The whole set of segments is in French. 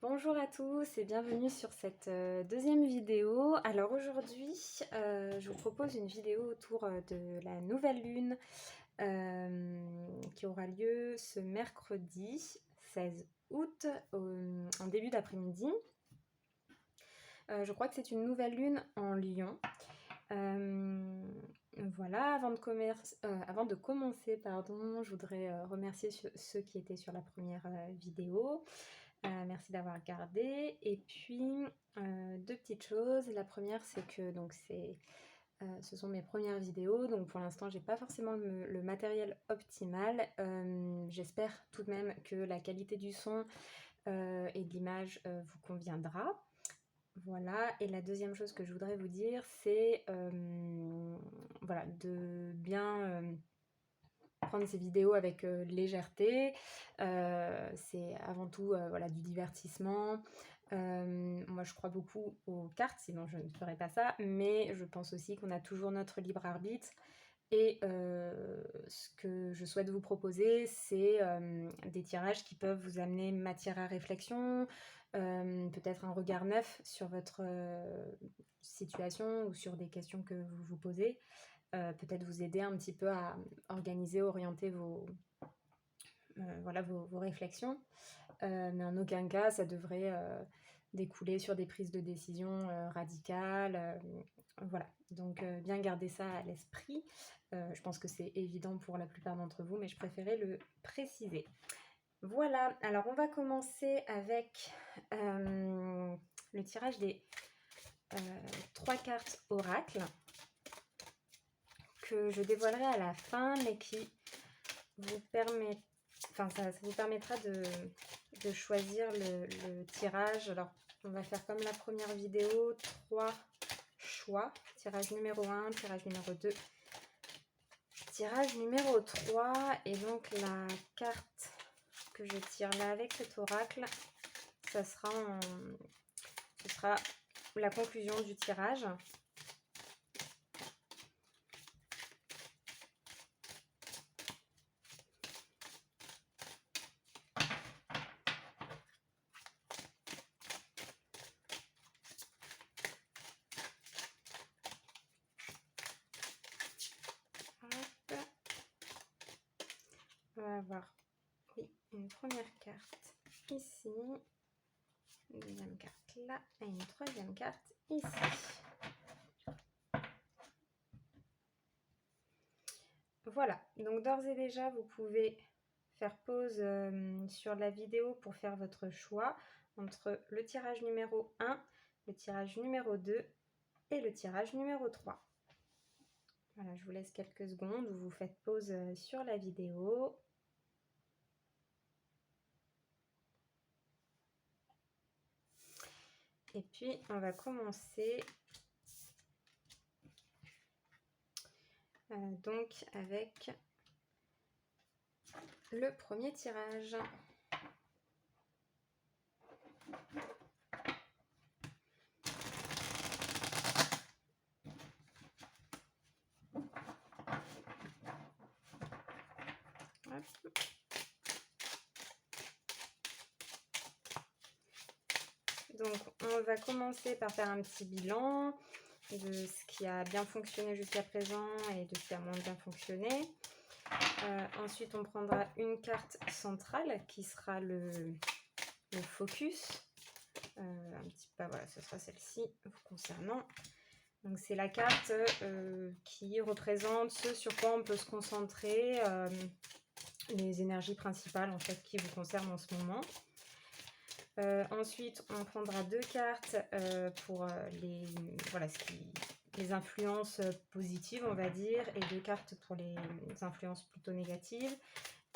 Bonjour à tous et bienvenue sur cette deuxième vidéo. Alors aujourd'hui, je vous propose une vidéo autour de la nouvelle lune qui aura lieu ce mercredi 16 août en début d'après-midi. Je crois que c'est une nouvelle lune en Lion. Voilà, avant de commencer, je voudrais remercier ceux qui étaient sur la première vidéo. Merci d'avoir regardé. Et puis, deux petites choses. La première, c'est que ce sont mes premières vidéos. Donc pour l'instant, j'ai pas forcément le matériel optimal. J'espère tout de même que la qualité du son et de l'image vous conviendra. Voilà, et la deuxième chose que je voudrais vous dire, c'est voilà, de bien prendre ces vidéos avec légèreté. C'est avant tout voilà, du divertissement. Moi, je crois beaucoup aux cartes, sinon je ne ferais pas ça, mais je pense aussi qu'on a toujours notre libre arbitre. Et ce que je souhaite vous proposer, c'est des tirages qui peuvent vous amener matière à réflexion, peut-être un regard neuf sur votre situation ou sur des questions que vous vous posez, peut-être vous aider un petit peu à organiser, orienter voilà, vos réflexions, mais en aucun cas ça devrait découler sur des prises de décision radicales. Voilà, donc bien garder ça à l'esprit. Je pense que c'est évident pour la plupart d'entre vous, mais je préférais le préciser. Voilà, alors on va commencer avec le tirage des 3 cartes oracle que je dévoilerai à la fin, mais qui vous permet, ça vous permettra de choisir le tirage. Alors, on va faire comme la première vidéo, 3 choix. Tirage numéro 1, tirage numéro 2, tirage numéro 3. Et donc, la carte que je tire là avec cet oracle, ce sera la conclusion du tirage. On va avoir, oui, une première carte ici, une deuxième carte là, et une troisième carte ici. Voilà, donc d'ores et déjà, vous pouvez faire pause sur la vidéo pour faire votre choix entre le tirage numéro 1, le tirage numéro 2 et le tirage numéro 3. Voilà, je vous laisse quelques secondes où vous faites pause sur la vidéo. Et puis, on va commencer donc avec le premier tirage. Hop. Donc, on va commencer par faire un petit bilan de ce qui a bien fonctionné jusqu'à présent et de ce qui a moins bien fonctionné. Ensuite, on prendra une carte centrale qui sera le focus. Voilà, ce sera celle-ci vous concernant. Donc, c'est la carte qui représente ce sur quoi on peut se concentrer, les énergies principales en fait qui vous concernent en ce moment. Ensuite, on prendra 2 cartes pour les influences positives, on va dire, et 2 cartes pour les influences plutôt négatives.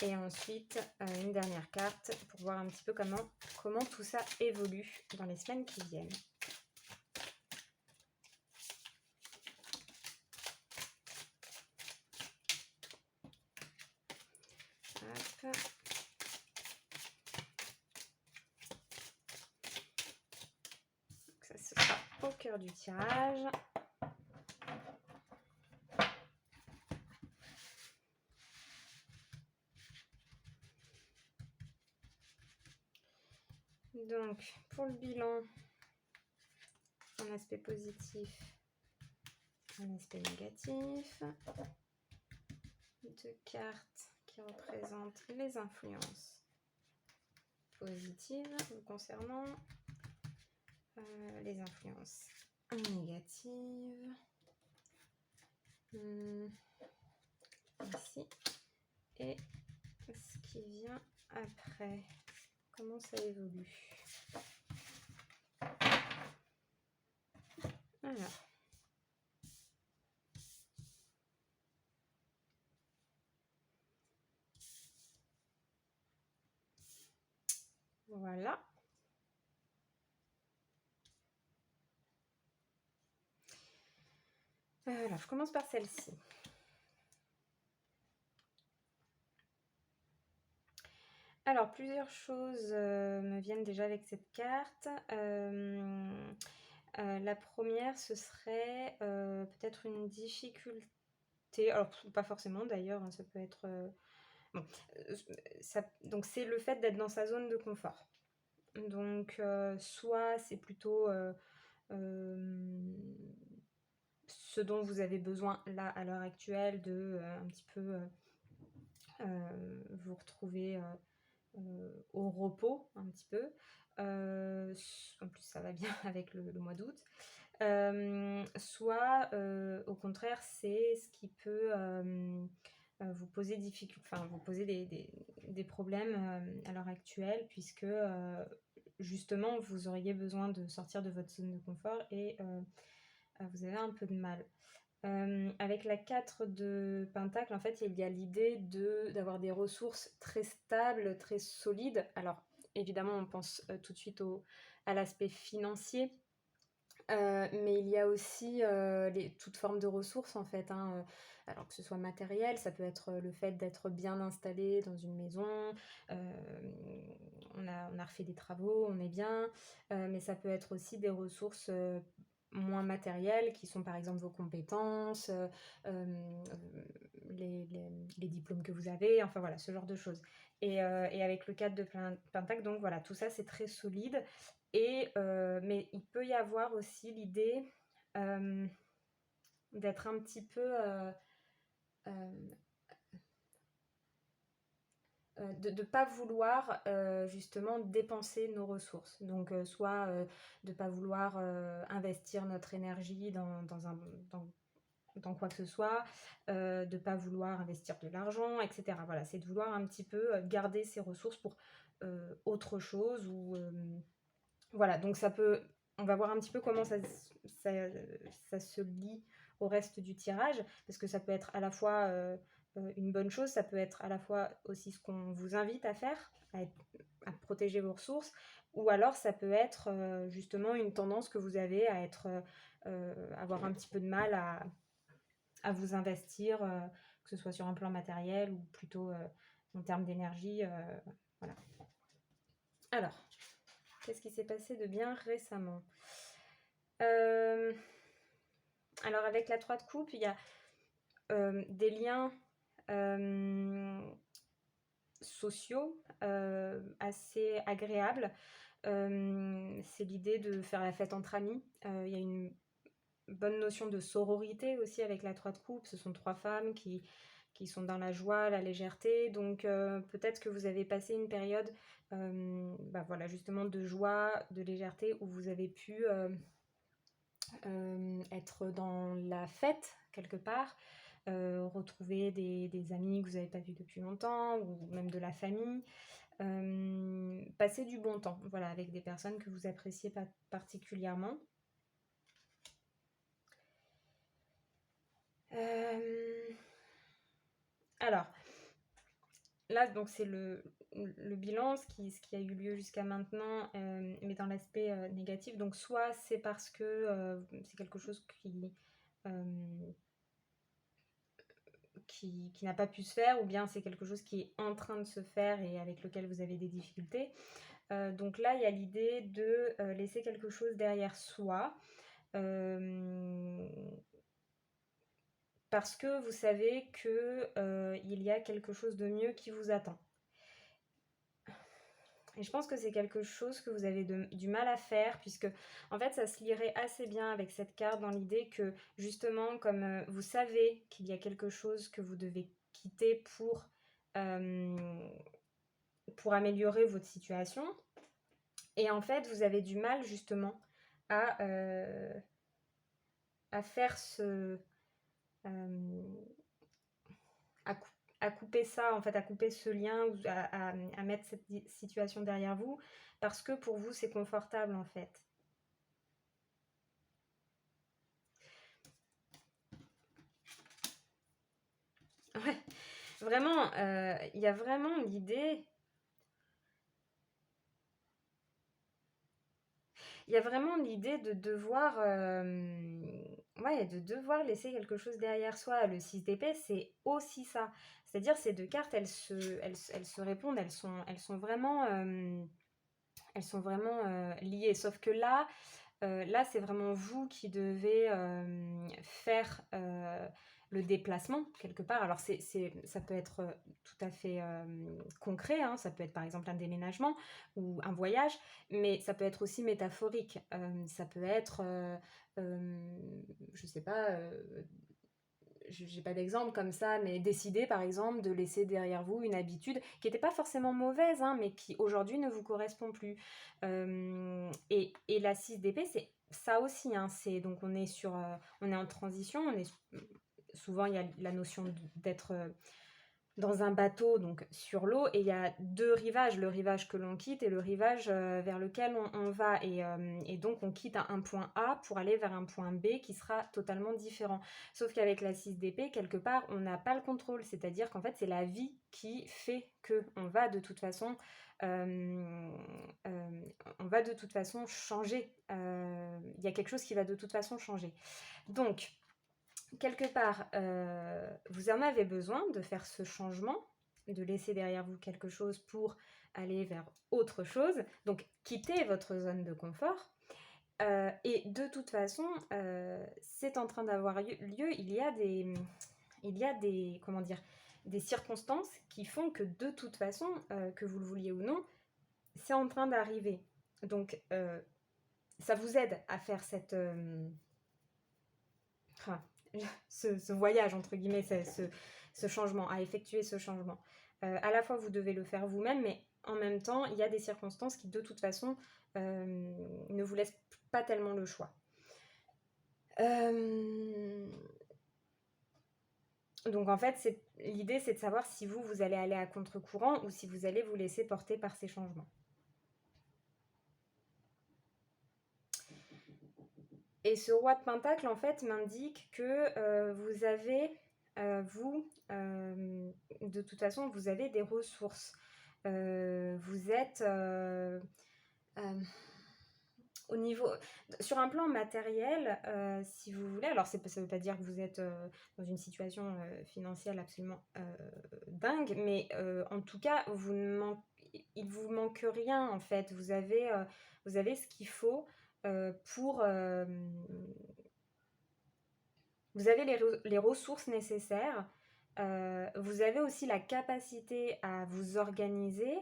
Et ensuite, une dernière carte pour voir un petit peu comment tout ça évolue dans les semaines qui viennent. Hop. Ça, ce sera au cœur du tirage. Donc, pour le bilan, un aspect positif, un aspect négatif. 2 cartes qui représentent les influences positives vous concernant, les influences négatives. Ici. Et ce qui vient après. Comment ça évolue? Alors. Voilà. Alors, je commence par celle-ci. Alors, plusieurs choses me viennent déjà avec cette carte. La première, ce serait peut-être une difficulté. Alors, pas forcément d'ailleurs, hein, ça peut être... bon, donc, c'est le fait d'être dans sa zone de confort. Donc, soit c'est plutôt ce dont vous avez besoin là à l'heure actuelle, de un petit peu vous retrouver au repos un petit peu. En plus ça va bien avec le mois d'août. Soit au contraire c'est ce qui peut vous poser vous poser des problèmes à l'heure actuelle, puisque justement vous auriez besoin de sortir de votre zone de confort et vous avez un peu de mal. Avec la 4 de Pentacle, en fait, il y a l'idée d'avoir des ressources très stables, très solides. Alors, évidemment, on pense tout de suite à l'aspect financier, mais il y a aussi toute forme de ressources, en fait, hein, alors que ce soit matériel, ça peut être le fait d'être bien installé dans une maison, on a refait des travaux, on est bien, mais ça peut être aussi des ressources moins matérielles, qui sont par exemple vos compétences, les diplômes que vous avez, enfin voilà, ce genre de choses. Et avec le 4 de Pentacle, donc voilà, tout ça c'est très solide. Mais il peut y avoir aussi l'idée d'être un petit peu... de ne pas vouloir justement dépenser nos ressources. Donc soit de ne pas vouloir investir notre énergie dans quoi que ce soit, de ne pas vouloir investir de l'argent, etc. Voilà, c'est de vouloir un petit peu garder ses ressources pour autre chose. Voilà, donc ça peut... On va voir un petit peu comment ça se lie au reste du tirage, parce que ça peut être à la fois une bonne chose, ça peut être à la fois aussi ce qu'on vous invite à faire, à protéger vos ressources, ou alors ça peut être justement une tendance que vous avez à avoir un petit peu de mal à vous investir, que ce soit sur un plan matériel ou plutôt en termes d'énergie. Voilà. Alors, qu'est-ce qui s'est passé de bien récemment? Alors, avec la 3 de coupe, il y a des liens sociaux assez agréables. C'est l'idée de faire la fête entre amis. Il y a une bonne notion de sororité aussi avec la 3 de coupe. Ce sont 3 femmes qui sont dans la joie, la légèreté. Donc peut-être que vous avez passé une période voilà, justement de joie, de légèreté, où vous avez pu être dans la fête quelque part, retrouver des amis que vous n'avez pas vus depuis longtemps, ou même de la famille, passer du bon temps, voilà, avec des personnes que vous appréciez pas particulièrement. Alors, là, donc c'est le bilan, ce qui a eu lieu jusqu'à maintenant, mais dans l'aspect négatif. Donc, soit c'est parce que c'est quelque chose qui n'a pas pu se faire, ou bien c'est quelque chose qui est en train de se faire et avec lequel vous avez des difficultés. Donc là, il y a l'idée de laisser quelque chose derrière soi, parce que vous savez qu'il y a quelque chose de mieux qui vous attend. Et je pense que c'est quelque chose que vous avez du mal à faire, puisque en fait ça se lirait assez bien avec cette carte dans l'idée que justement comme vous savez qu'il y a quelque chose que vous devez quitter euh, pour améliorer votre situation, et en fait vous avez du mal justement à, euh, à faire euh, à, à couper ça, en fait, à couper ce lien, ou à mettre cette situation derrière vous, parce que pour vous, c'est confortable, en fait. Ouais, vraiment, il y a vraiment l'idée... Il y a vraiment l'idée de devoir, ouais, de devoir laisser quelque chose derrière soi. Le 6 d'épée, c'est aussi ça. C'est-à-dire, ces deux cartes, elles se répondent, elles sont vraiment liées. Sauf que là, c'est vraiment vous qui devez faire le déplacement quelque part. Alors, ça peut être tout à fait concret, hein. Ça peut être par exemple un déménagement ou un voyage, mais ça peut être aussi métaphorique. Ça peut être, je sais pas, j'ai pas d'exemple comme ça, mais décider par exemple de laisser derrière vous une habitude qui n'était pas forcément mauvaise, hein, mais qui aujourd'hui ne vous correspond plus. Et la 6 d'épée, c'est ça aussi, hein, donc on est en transition, souvent il y a la notion d'être dans un bateau, donc sur l'eau, et il y a deux rivages, le rivage que l'on quitte et le rivage vers lequel on va. Et donc on quitte un point A pour aller vers un point B qui sera totalement différent. Sauf qu'avec la 6 d'épée, quelque part, on n'a pas le contrôle, c'est-à-dire qu'en fait, c'est la vie qui fait qu'on va de toute façon... on va de toute façon changer. Il y a quelque chose qui va de toute façon changer. Donc, quelque part, vous en avez besoin de faire ce changement, de laisser derrière vous quelque chose pour aller vers autre chose, donc quitter votre zone de confort. Et de toute façon, c'est en train d'avoir lieu. Il y a des, comment dire, des circonstances qui font que de toute façon, que vous le vouliez ou non, c'est en train d'arriver. Donc, ça vous aide à faire enfin, ce voyage, entre guillemets, ce changement, à effectuer ce changement. À la fois, vous devez le faire vous-même, mais en même temps, il y a des circonstances qui, de toute façon, ne vous laissent pas tellement le choix. Donc, en fait, l'idée, c'est de savoir si vous allez aller à contre-courant ou si vous allez vous laisser porter par ces changements. Et ce roi de Pentacle, en fait, m'indique que vous avez, de toute façon, vous avez des ressources. Vous êtes au niveau, sur un plan matériel, si vous voulez. Alors, ça ne veut pas dire que vous êtes dans une situation financière absolument dingue, mais en tout cas, il vous manque rien, en fait. Vous avez ce qu'il faut pour... vous avez les ressources nécessaires. Vous avez aussi la capacité à vous organiser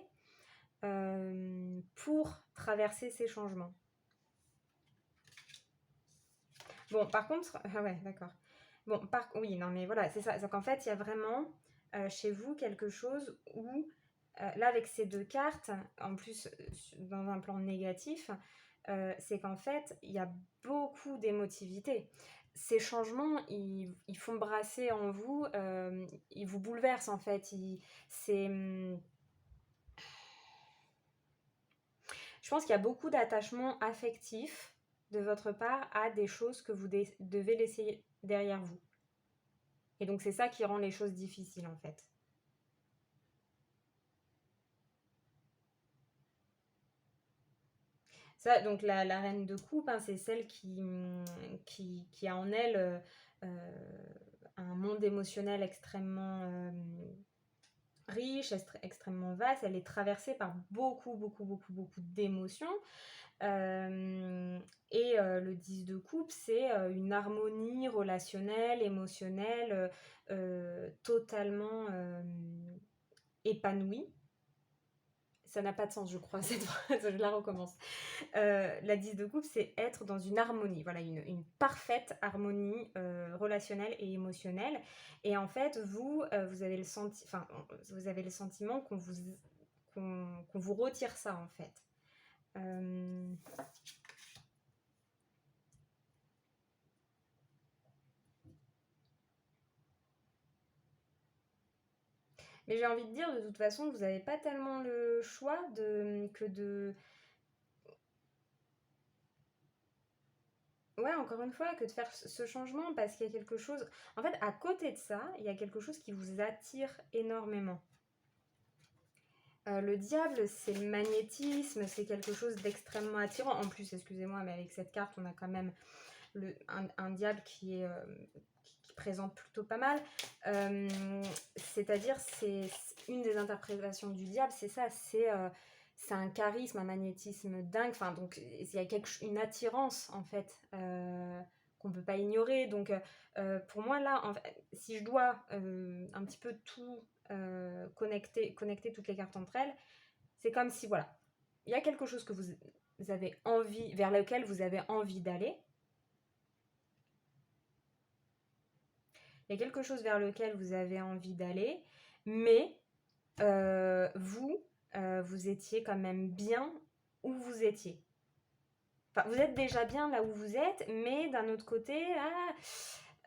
pour traverser ces changements. Bon, par contre... Ah ouais, d'accord. Bon, oui, non, mais voilà, c'est ça. Donc, en fait, il y a vraiment chez vous quelque chose où, là, avec ces deux cartes, en plus, dans un plan négatif, c'est qu'en fait, il y a beaucoup d'émotivité. Ces changements, ils font brasser en vous, ils vous bouleversent, en fait. Je pense qu'il y a beaucoup d'attachement affectif de votre part à des choses que vous devez laisser derrière vous. Et donc, c'est ça qui rend les choses difficiles, en fait. Ça, donc la reine de coupe, hein, c'est celle qui a en elle un monde émotionnel extrêmement riche, extrêmement vaste. Elle est traversée par beaucoup, beaucoup, beaucoup, beaucoup d'émotions. Le 10 de coupe, c'est une harmonie relationnelle, émotionnelle, totalement épanouie. ça n'a pas de sens, je crois, cette phrase, je la recommence. La 10 de coupe, c'est être dans une harmonie, voilà, une parfaite harmonie relationnelle et émotionnelle. Et en fait, vous avez vous avez le sentiment qu'on vous retire ça, en fait. Mais j'ai envie de dire, de toute façon, vous n'avez pas tellement le choix que de... Ouais, encore une fois, que de faire ce changement, parce qu'il y a quelque chose... En fait, à côté de ça, il y a quelque chose qui vous attire énormément. Le diable, c'est le magnétisme, c'est quelque chose d'extrêmement attirant. En plus, excusez-moi, mais avec cette carte, on a quand même un diable qui présente plutôt pas mal. C'est-à-dire, c'est une des interprétations du diable, c'est ça, c'est un charisme, un magnétisme dingue. Enfin, donc, il y a une attirance, en fait, qu'on ne peut pas ignorer. Donc, pour moi, là, en fait, si je dois un petit peu tout connecter toutes les cartes entre elles, c'est comme si, voilà, il y a quelque chose que vous avez envie, vers lequel vous avez envie d'aller. Il y a quelque chose vers lequel vous avez envie d'aller, mais vous étiez quand même bien où vous étiez. Enfin, vous êtes déjà bien là où vous êtes, mais d'un autre côté,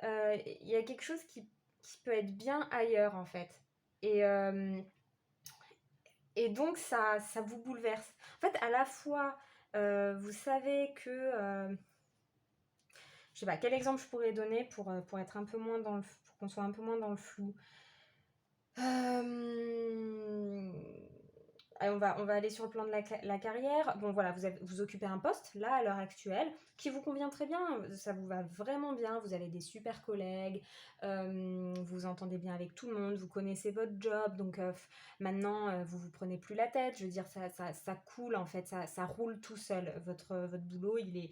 il y a quelque chose qui peut être bien ailleurs, en fait. Et donc, ça vous bouleverse. En fait, à la fois, vous savez que... je sais pas, quel exemple je pourrais donner pour être un peu moins dans le... pour qu'on soit un peu moins dans le flou. Allez, on va aller sur le plan de la carrière. Bon, voilà, vous occupez un poste, là, à l'heure actuelle, qui vous convient très bien. Ça vous va vraiment bien. Vous avez des super collègues. Vous vous entendez bien avec tout le monde. Vous connaissez votre job. Donc, maintenant, vous vous prenez plus la tête. Je veux dire, ça coule, en fait. Ça roule tout seul. Votre boulot, il est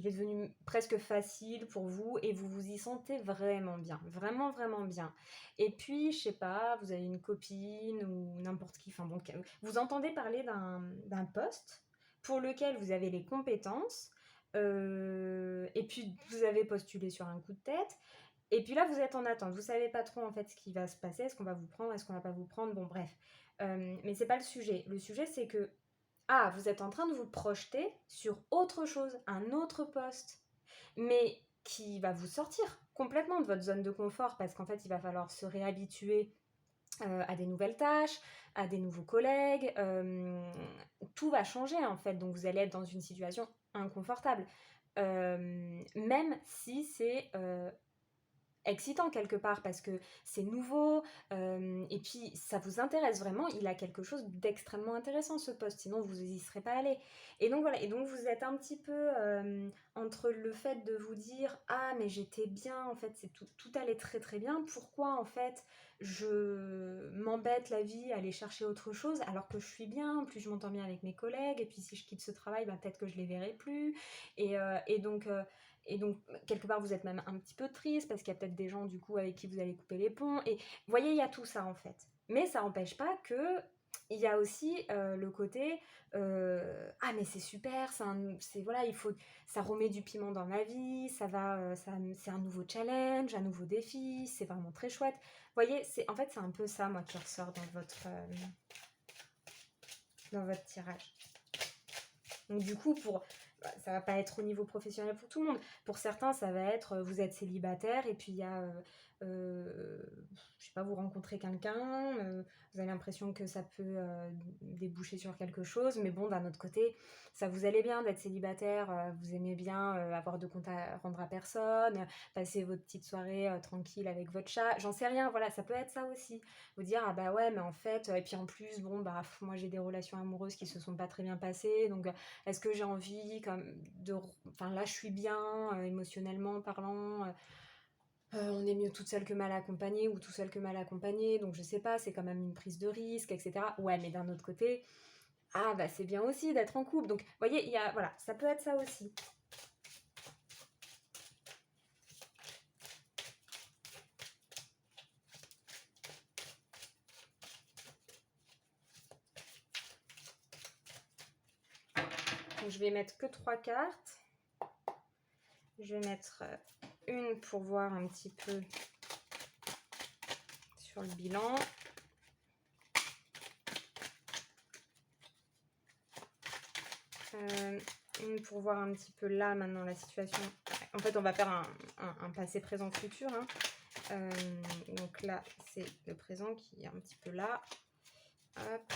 devenu presque facile pour vous et vous vous y sentez vraiment bien. Vraiment, vraiment bien. Et puis, je sais pas, vous avez une copine ou n'importe qui, enfin bon, vous entendez parler d'un poste pour lequel vous avez les compétences, et puis vous avez postulé sur un coup de tête, et puis là vous êtes en attente, vous savez pas trop en fait ce qui va se passer, est-ce qu'on va vous prendre, est-ce qu'on va pas vous prendre, bon bref. Mais c'est pas le sujet. Le sujet c'est que, vous êtes en train de vous projeter sur autre chose, un autre poste, mais qui va vous sortir complètement de votre zone de confort parce qu'en fait, il va falloir se réhabituer à des nouvelles tâches, à des nouveaux collègues. Tout va changer en fait, donc vous allez être dans une situation inconfortable. Même si c'est excitant quelque part parce que c'est nouveau, et puis ça vous intéresse vraiment, il a quelque chose d'extrêmement intéressant ce poste, sinon vous n'y serez pas allé. Et donc voilà, et donc vous êtes un petit peu entre le fait de vous dire mais j'étais bien, en fait tout allait très très bien, pourquoi en fait je m'embête la vie à aller chercher autre chose alors que je suis bien, en plus je m'entends bien avec mes collègues, et puis si je quitte ce travail, peut-être que je les verrai plus, et donc quelque part, vous êtes même un petit peu triste parce qu'il y a peut-être des gens, du coup, avec qui vous allez couper les ponts. Et vous voyez, il y a tout ça, en fait. Mais ça n'empêche pas que il y a aussi le côté mais c'est super, voilà, ça remet du piment dans ma vie, c'est un nouveau challenge, un nouveau défi, c'est vraiment très chouette. Vous voyez, en fait, c'est un peu ça, moi, qui ressort dans votre tirage. Donc du coup, ça va pas être au niveau professionnel pour tout le monde. Pour certains, ça va être vous êtes célibataire et puis il y a, je sais pas, vous rencontrez quelqu'un, vous avez l'impression que ça peut déboucher sur quelque chose, mais bon, d'un autre côté, ça vous allait bien d'être célibataire, vous aimez bien avoir de compte à rendre à personne, passer votre petite soirée tranquille avec votre chat, j'en sais rien, voilà, ça peut être ça aussi. Vous dire ouais, mais en fait, et puis en plus, bon, moi j'ai des relations amoureuses qui se sont pas très bien passées, donc est-ce que j'ai envie enfin là je suis bien émotionnellement parlant, on est mieux toute seule que mal accompagnée ou tout seul que mal accompagné, donc je sais pas, c'est quand même une prise de risque, etc. Ouais, mais d'un autre côté, c'est bien aussi d'être en couple, donc vous voyez, voilà, ça peut être ça aussi. Donc, je vais mettre que 3 cartes. Je vais mettre une pour voir un petit peu sur le bilan. Une pour voir un petit peu là maintenant la situation. En fait, on va faire un passé, présent, futur. Hein. Donc là, c'est le présent qui est un petit peu là. Hop.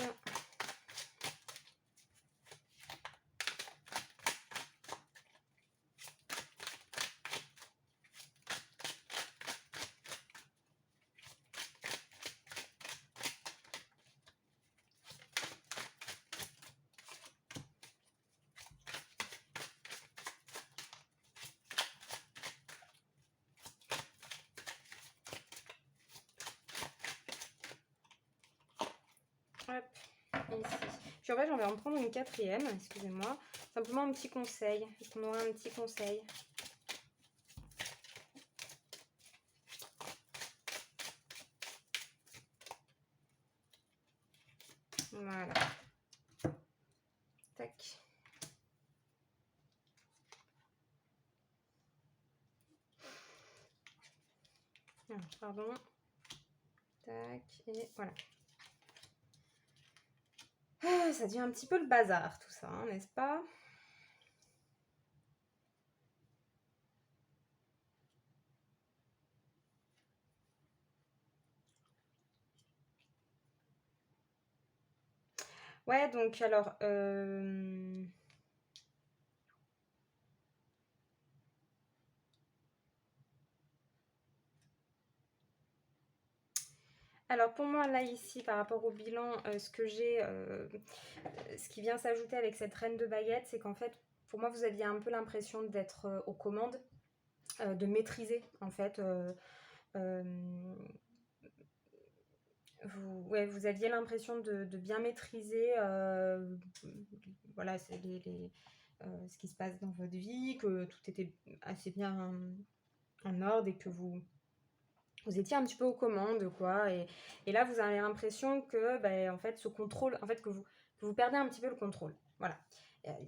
Hop, ici. Puis en fait, j'en vais en prendre une quatrième, excusez-moi. Simplement un petit conseil. Est-ce qu'on aurait un petit conseil? Voilà. Tac. Alors, pardon. Tac, et voilà. Ah, ça devient un petit peu le bazar tout ça, hein, n'est-ce pas? Ouais, donc alors... Alors pour moi, là, ici, par rapport au bilan, ce que j'ai, ce qui vient s'ajouter avec cette reine de baguettes, c'est qu'en fait, pour moi, vous aviez un peu l'impression d'être aux commandes, de maîtriser, en fait. Vous aviez l'impression de bien maîtriser, voilà, c'est ce qui se passe dans votre vie, que tout était assez bien en ordre et que vous étiez un petit peu aux commandes, quoi. Et là, vous avez l'impression que, en fait, ce contrôle, en fait, que vous perdez un petit peu le contrôle. Voilà.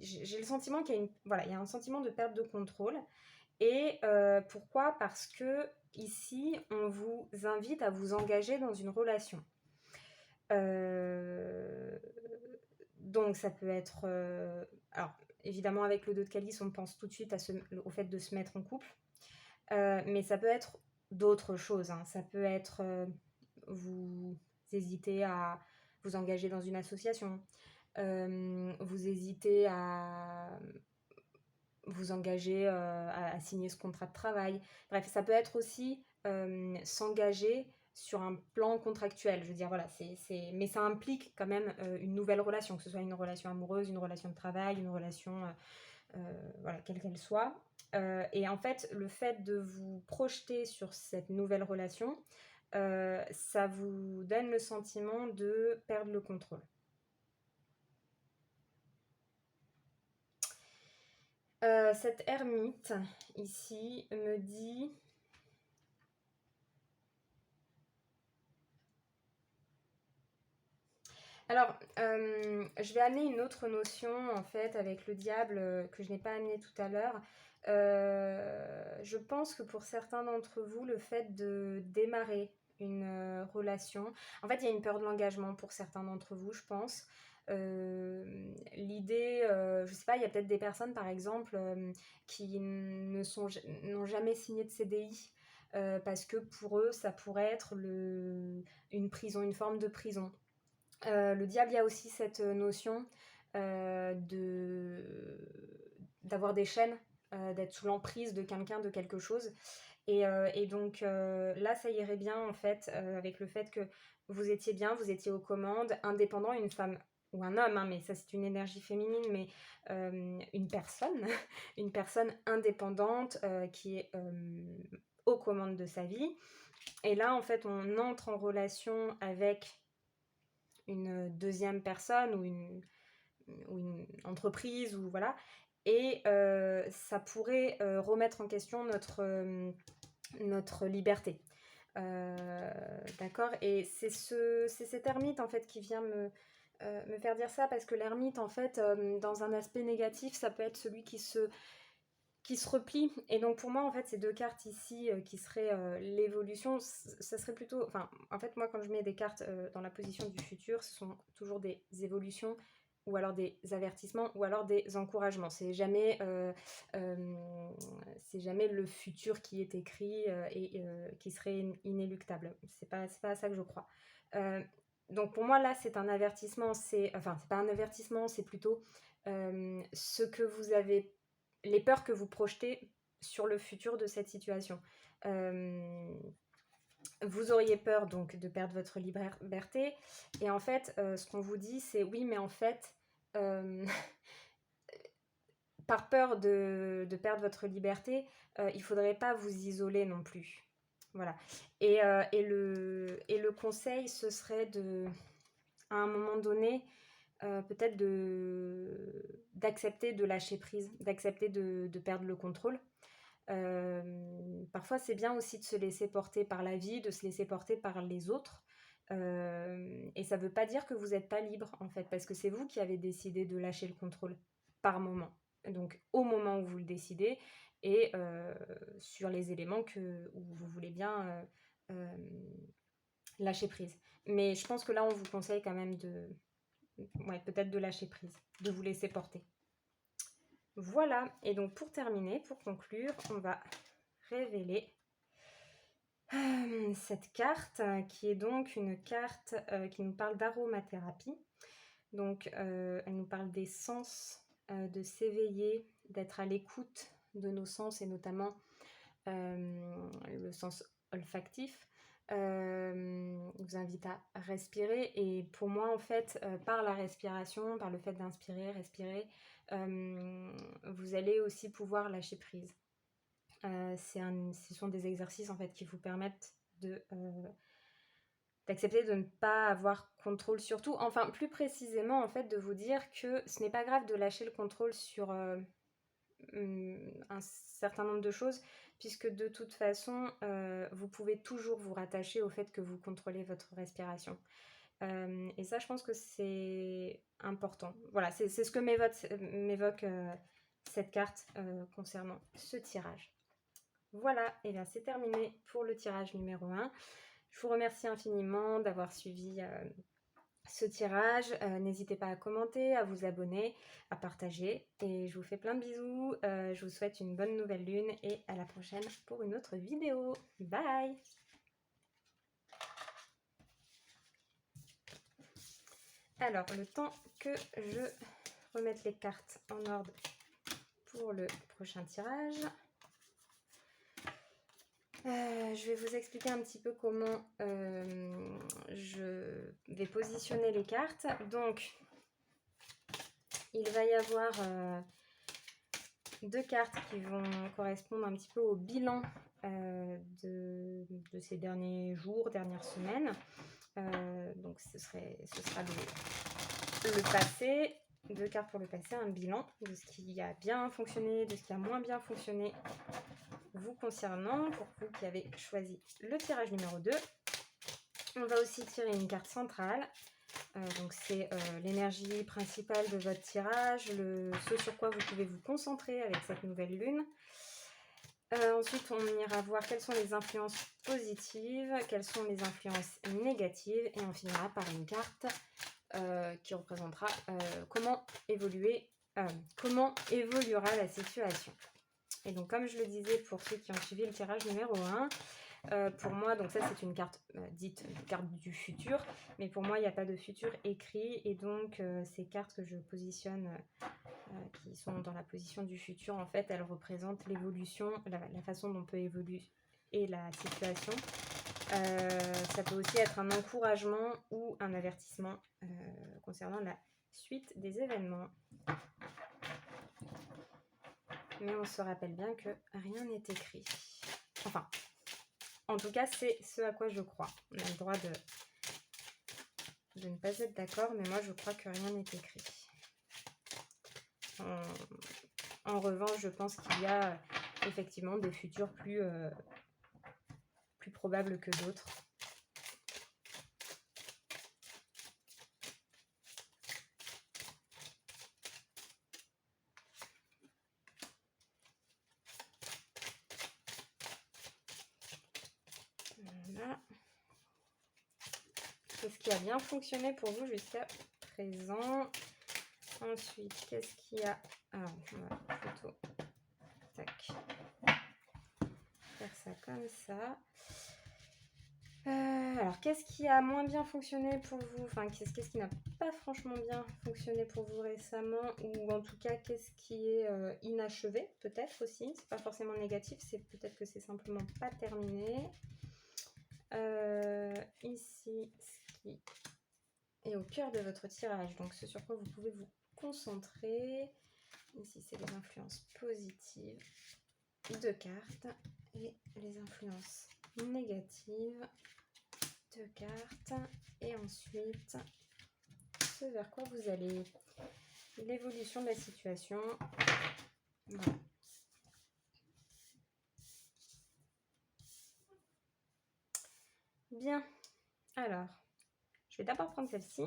J'ai le sentiment qu'il y a voilà, il y a un sentiment de perte de contrôle. Et pourquoi? Parce que ici, on vous invite à vous engager dans une relation. Donc, ça peut être... alors, évidemment, avec le 2 de calice, on pense tout de suite au fait de se mettre en couple. Mais ça peut être d'autres choses. Hein. Ça peut être vous hésitez à vous engager dans une association, vous hésitez à vous engager à signer ce contrat de travail. Bref, ça peut être aussi s'engager sur un plan contractuel. Je veux dire, voilà, mais ça implique quand même une nouvelle relation, que ce soit une relation amoureuse, une relation de travail, une relation, voilà, quelle qu'elle soit. Et en fait, le fait de vous projeter sur cette nouvelle relation, ça vous donne le sentiment de perdre le contrôle. Cette ermite, ici, me dit... Alors, je vais amener une autre notion, en fait, avec le diable, que je n'ai pas amené tout à l'heure. Je pense que pour certains d'entre vous, le fait de démarrer une relation... En fait, il y a une peur de l'engagement pour certains d'entre vous, je pense. L'idée, je sais pas, il y a peut-être des personnes, par exemple, qui n'ont jamais signé de CDI. Parce que pour eux, ça pourrait être une prison, une forme de prison. Le diable, il y a aussi cette notion d'avoir des chaînes, d'être sous l'emprise de quelqu'un, de quelque chose. Et donc là, ça irait bien en fait avec le fait que vous étiez bien, vous étiez aux commandes, indépendant, une femme ou un homme, hein, mais ça c'est une énergie féminine, mais une personne, une personne indépendante qui est aux commandes de sa vie. Et là, en fait, on entre en relation avec une deuxième personne ou une entreprise, ou voilà. Et ça pourrait remettre en question notre liberté. D'accord. Et c'est cette ermite en fait qui vient me faire dire ça parce que l'ermite, en fait, dans un aspect négatif, ça peut être celui qui se replie. Et donc pour moi, en fait, ces deux cartes ici qui seraient l'évolution, ça serait plutôt... Enfin, en fait, moi, quand je mets des cartes dans la position du futur, ce sont toujours des évolutions ou alors des avertissements ou alors des encouragements. C'est jamais le futur qui est écrit et qui serait inéluctable. C'est pas à ça que je crois. Donc pour moi, là, c'est un avertissement. Enfin, c'est pas un avertissement, c'est plutôt ce que vous avez, les peurs que vous projetez sur le futur de cette situation. Vous auriez peur donc de perdre votre liberté. Et en fait, ce qu'on vous dit, c'est oui, mais en fait, par peur de perdre votre liberté, il ne faudrait pas vous isoler non plus. Voilà. Et le conseil, ce serait à un moment donné, peut-être d'accepter de lâcher prise, d'accepter de perdre le contrôle. Parfois, c'est bien aussi de se laisser porter par la vie, de se laisser porter par les autres. Et ça ne veut pas dire que vous n'êtes pas libre, en fait, parce que c'est vous qui avez décidé de lâcher le contrôle par moment. Donc, au moment où vous le décidez et sur les éléments où vous voulez bien lâcher prise. Mais je pense que là, on vous conseille quand même peut-être de lâcher prise, de vous laisser porter. Voilà, et donc pour terminer, pour conclure, on va révéler cette carte qui est donc une carte qui nous parle d'aromathérapie. Donc elle nous parle des sens, de s'éveiller, d'être à l'écoute de nos sens et notamment le sens olfactif. Vous invite à respirer et pour moi en fait par la respiration, par le fait d'inspirer, respirer, vous allez aussi pouvoir lâcher prise. Ce sont des exercices en fait qui vous permettent d'accepter de ne pas avoir contrôle sur tout. Enfin, plus précisément, en fait, de vous dire que ce n'est pas grave de lâcher le contrôle sur un certain nombre de choses, puisque de toute façon, vous pouvez toujours vous rattacher au fait que vous contrôlez votre respiration. Et ça, je pense que c'est important. Voilà, c'est ce que m'évoque cette carte concernant ce tirage. Voilà, et bien c'est terminé pour le tirage numéro 1. Je vous remercie infiniment d'avoir suivi ce tirage. N'hésitez pas à commenter, à vous abonner, à partager. Et je vous fais plein de bisous. Je vous souhaite une bonne nouvelle lune et à la prochaine pour une autre vidéo. Bye! Alors, le temps que je remette les cartes en ordre pour le prochain tirage. Je vais vous expliquer un petit peu comment je vais positionner les cartes. Donc, il va y avoir deux cartes qui vont correspondre un petit peu au bilan de ces derniers jours, dernières semaines. Donc, ce sera le passé. Deux cartes pour le passé, un bilan de ce qui a bien fonctionné, de ce qui a moins bien fonctionné vous concernant, pour vous qui avez choisi le tirage numéro 2. On va aussi tirer une carte centrale. Donc c'est l'énergie principale de votre tirage, ce sur quoi vous pouvez vous concentrer avec cette nouvelle lune. Ensuite, on ira voir quelles sont les influences positives, quelles sont les influences négatives, et on finira par une carte qui représentera comment évoluera la situation. Et donc, comme je le disais pour ceux qui ont suivi le tirage numéro 1, pour moi, donc ça c'est une carte dite carte du futur, mais pour moi il n'y a pas de futur écrit, et donc ces cartes que je positionne, qui sont dans la position du futur, en fait, elles représentent l'évolution, la façon dont on peut évoluer et la situation. Ça peut aussi être un encouragement ou un avertissement concernant la suite des événements. Mais on se rappelle bien que rien n'est écrit. Enfin, en tout cas, c'est ce à quoi je crois. On a le droit de ne pas être d'accord, mais moi, je crois que rien n'est écrit. En revanche, je pense qu'il y a effectivement des futurs plus probables que d'autres. qui a bien fonctionné pour vous jusqu'à présent? Ensuite, qu'est-ce qu'il y a? Alors, on va plutôt tac, faire ça comme ça. Alors, qu'est-ce qui a moins bien fonctionné pour vous? Enfin, qu'est-ce qui n'a pas franchement bien fonctionné pour vous récemment? Ou en tout cas, qu'est-ce qui est inachevé? Peut-être aussi. C'est pas forcément négatif, c'est peut-être que c'est simplement pas terminé. Ici, ce qui est au cœur de votre tirage, donc ce sur quoi vous pouvez vous concentrer. Ici, c'est les influences positives de cartes et les influences négatives de cartes. Et ensuite, ce vers quoi vous allez, l'évolution de la situation. Voilà. Bien. Alors, je vais d'abord prendre celle-ci.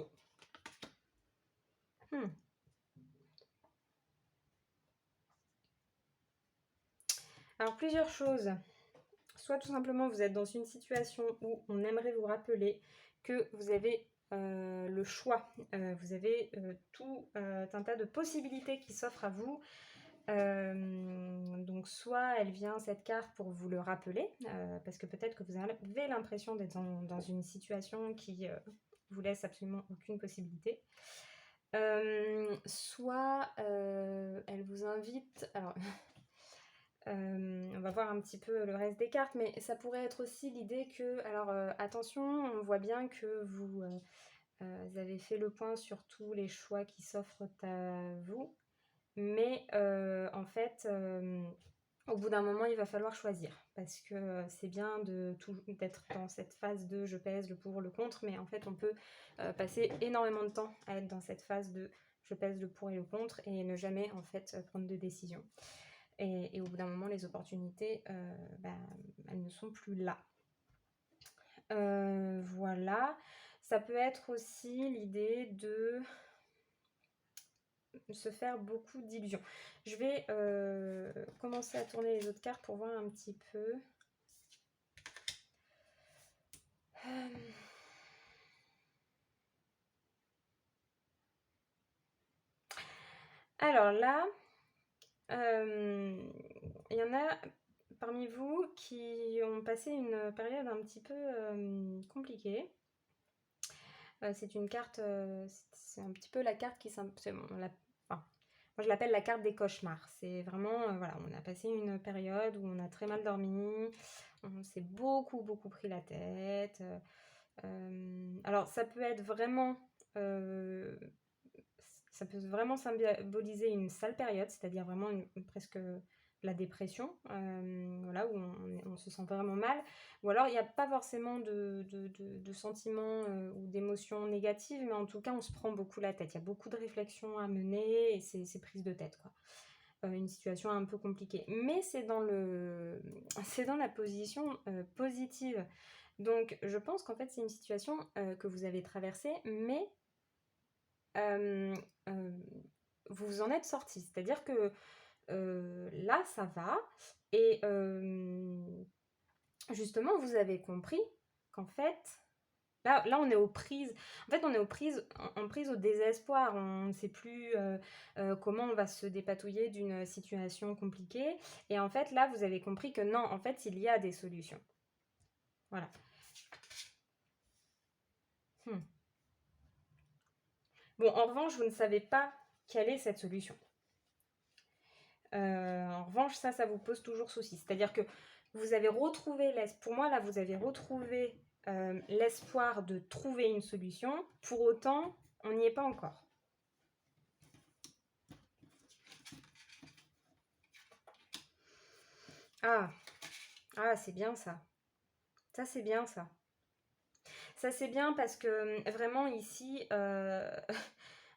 Alors, plusieurs choses. Soit tout simplement, vous êtes dans une situation où on aimerait vous rappeler que vous avez le choix. Vous avez tout un tas de possibilités qui s'offrent à vous. Donc soit elle vient cette carte pour vous le rappeler, parce que peut-être que vous avez l'impression d'être dans une situation qui vous laisse absolument aucune possibilité. Soit elle vous invite... Alors, on va voir un petit peu le reste des cartes, mais ça pourrait être aussi l'idée que... Alors attention, on voit bien que vous avez fait le point sur tous les choix qui s'offrent à vous. Mais en fait, au bout d'un moment, il va falloir choisir. Parce que c'est bien d'être dans cette phase de je pèse le pour, le contre. Mais en fait, on peut passer énormément de temps à être dans cette phase de je pèse le pour et le contre. Et ne jamais, en fait, prendre de décision. Et au bout d'un moment, les opportunités, elles ne sont plus là. Voilà. Ça peut être aussi l'idée de se faire beaucoup d'illusions. Je vais commencer à tourner les autres cartes pour voir un petit peu. Alors là, il y en a parmi vous qui ont passé une période un petit peu compliquée. C'est une carte, c'est un petit peu la carte qui... moi, je l'appelle la carte des cauchemars. C'est vraiment, voilà, on a passé une période où on a très mal dormi, on s'est beaucoup pris la tête. Alors, ça peut être vraiment... ça peut vraiment symboliser une sale période, c'est-à-dire vraiment presque la dépression, voilà, où on se sent vraiment mal. Ou alors, il n'y a pas forcément de sentiments ou d'émotions négatives, mais en tout cas, on se prend beaucoup la tête. Il y a beaucoup de réflexions à mener et c'est prise de tête, quoi. Une situation un peu compliquée. Mais c'est dans la position positive. Donc, je pense qu'en fait, c'est une situation que vous avez traversée, mais vous vous en êtes sorti. C'est-à-dire que là, ça va. Et justement, vous avez compris qu'en fait, là, on est aux prises. En fait, on est aux prises, en prise au désespoir. On ne sait plus comment on va se dépatouiller d'une situation compliquée. Et en fait, là, vous avez compris que non, en fait, il y a des solutions. Voilà. Bon, en revanche, vous ne savez pas quelle est cette solution. En revanche, ça vous pose toujours souci. C'est-à-dire que vous avez retrouvé, pour moi, là, vous avez retrouvé l'espoir de trouver une solution. Pour autant, on n'y est pas encore. Ah, c'est bien ça. Ça, c'est bien ça. Ça, c'est bien parce que vraiment ici,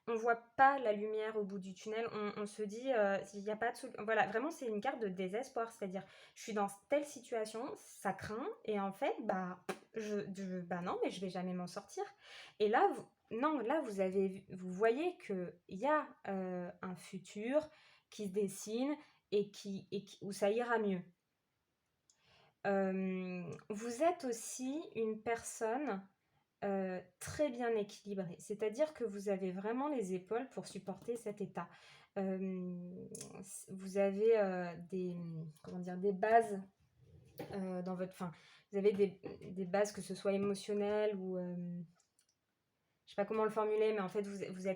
on voit pas la lumière au bout du tunnel. On se dit, il n'y a pas de solution. Voilà, vraiment, c'est une carte de désespoir. C'est-à-dire, je suis dans telle situation, ça craint, et en fait, non, mais je vais jamais m'en sortir. Et là, vous voyez qu'il y a un futur qui se dessine et où ça ira mieux. Vous êtes aussi une personne très bien équilibré. C'est-à-dire que vous avez vraiment les épaules pour supporter cet état. Vous avez comment dire, des bases dans votre... Enfin, vous avez des bases, que ce soit émotionnelles ou... je sais pas comment le formuler, mais en fait, vous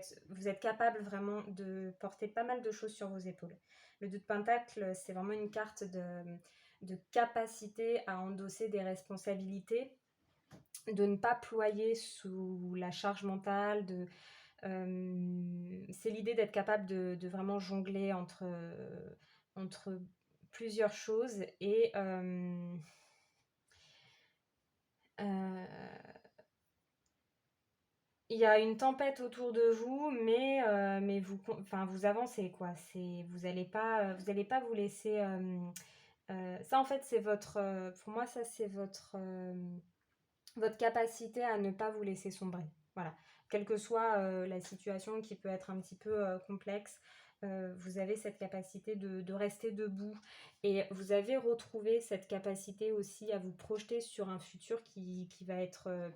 êtes capable vraiment de porter pas mal de choses sur vos épaules. Le 2 de Pentacle, c'est vraiment une carte de capacité à endosser des responsabilités, de ne pas ployer sous la charge mentale, c'est l'idée d'être capable de vraiment jongler entre plusieurs choses et il y a une tempête autour de vous, mais vous avancez, quoi. Vous allez pas vous laisser... ça, en fait, c'est pour moi, ça, c'est votre capacité à ne pas vous laisser sombrer. Voilà. Quelle que soit la situation qui peut être un petit peu complexe, vous avez cette capacité de rester debout. Et vous avez retrouvé cette capacité aussi à vous projeter sur un futur qui va être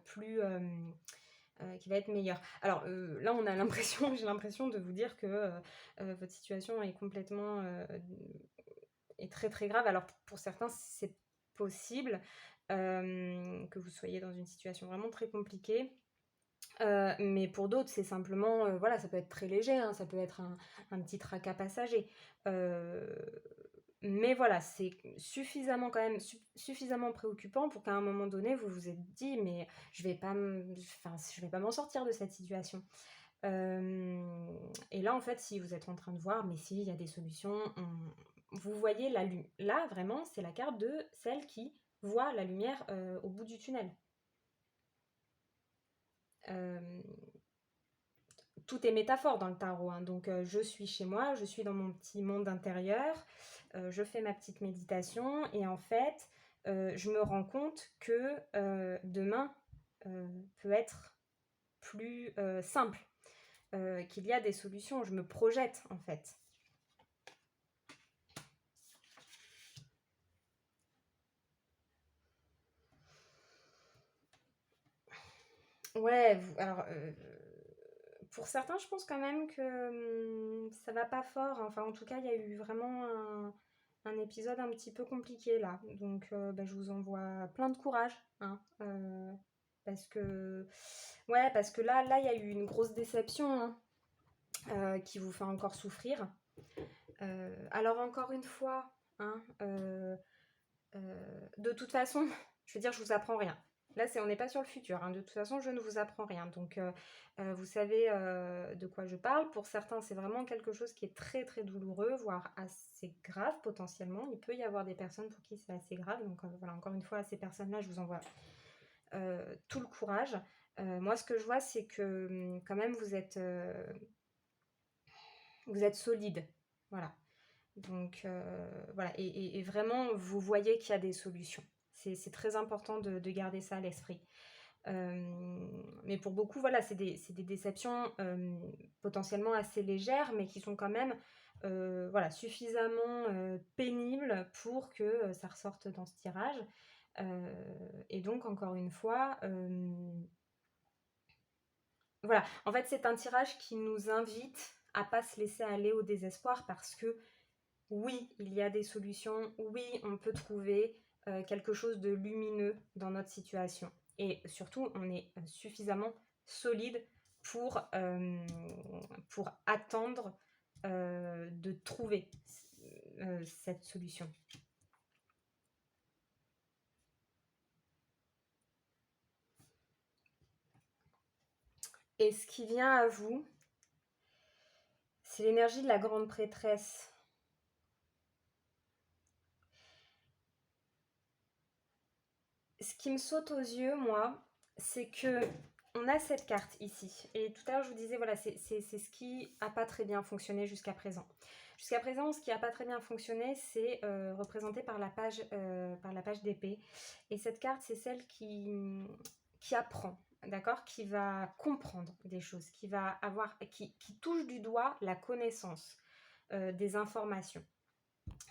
qui va être meilleur. Alors là, j'ai l'impression de vous dire que votre situation est complètement est très très grave. Alors pour certains, c'est possible que vous soyez dans une situation vraiment très compliquée. Mais pour d'autres, c'est simplement, voilà, ça peut être très léger, hein, ça peut être un petit tracas passager. Euh, mais voilà, c'est suffisamment quand même, suffisamment préoccupant pour qu'à un moment donné, vous vous êtes dit, mais je vais pas m'en sortir de cette situation. Et là, en fait, si vous êtes en train de voir, mais si, il y a des solutions, vous voyez là, vraiment, c'est la carte de celle qui voit la lumière au bout du tunnel. Tout est métaphore dans le tarot, hein. Donc je suis chez moi, je suis dans mon petit monde intérieur, je fais ma petite méditation et en fait, je me rends compte que demain peut être plus simple, qu'il y a des solutions, je me projette en fait. Ouais, alors pour certains, je pense quand même que ça va pas fort. Enfin, en tout cas, il y a eu vraiment un épisode un petit peu compliqué là. Donc, je vous envoie plein de courage, hein, parce que, ouais, parce que là, il y a eu une grosse déception, hein, qui vous fait encore souffrir. Alors encore une fois, hein, de toute façon, je veux dire, je vous apprends rien. Là, on n'est pas sur le futur, hein. De toute façon, je ne vous apprends rien. Donc, vous savez de quoi je parle. Pour certains, c'est vraiment quelque chose qui est très, très douloureux, voire assez grave potentiellement. Il peut y avoir des personnes pour qui c'est assez grave. Donc, voilà, encore une fois, à ces personnes-là, je vous envoie tout le courage. Moi, ce que je vois, c'est que quand même, vous êtes solide. Voilà. Donc voilà, et vraiment, vous voyez qu'il y a des solutions. C'est très important de garder ça à l'esprit. Mais pour beaucoup, voilà, c'est des déceptions potentiellement assez légères, mais qui sont quand même voilà, suffisamment pénibles pour que ça ressorte dans ce tirage. Et donc, encore une fois, voilà, en fait, c'est un tirage qui nous invite à pas se laisser aller au désespoir parce que oui, il y a des solutions, oui, on peut trouver quelque chose de lumineux dans notre situation. Et surtout, on est suffisamment solide pour attendre de trouver cette solution. Et ce qui vient à vous, c'est l'énergie de la grande prêtresse. Ce qui me saute aux yeux, moi, c'est que on a cette carte ici. Et tout à l'heure, je vous disais, voilà, c'est ce qui n'a pas très bien fonctionné jusqu'à présent. Jusqu'à présent, ce qui n'a pas très bien fonctionné, c'est représenté par la page d'épée. Et cette carte, c'est celle qui apprend, d'accord, qui va comprendre des choses, qui touche du doigt la connaissance des informations.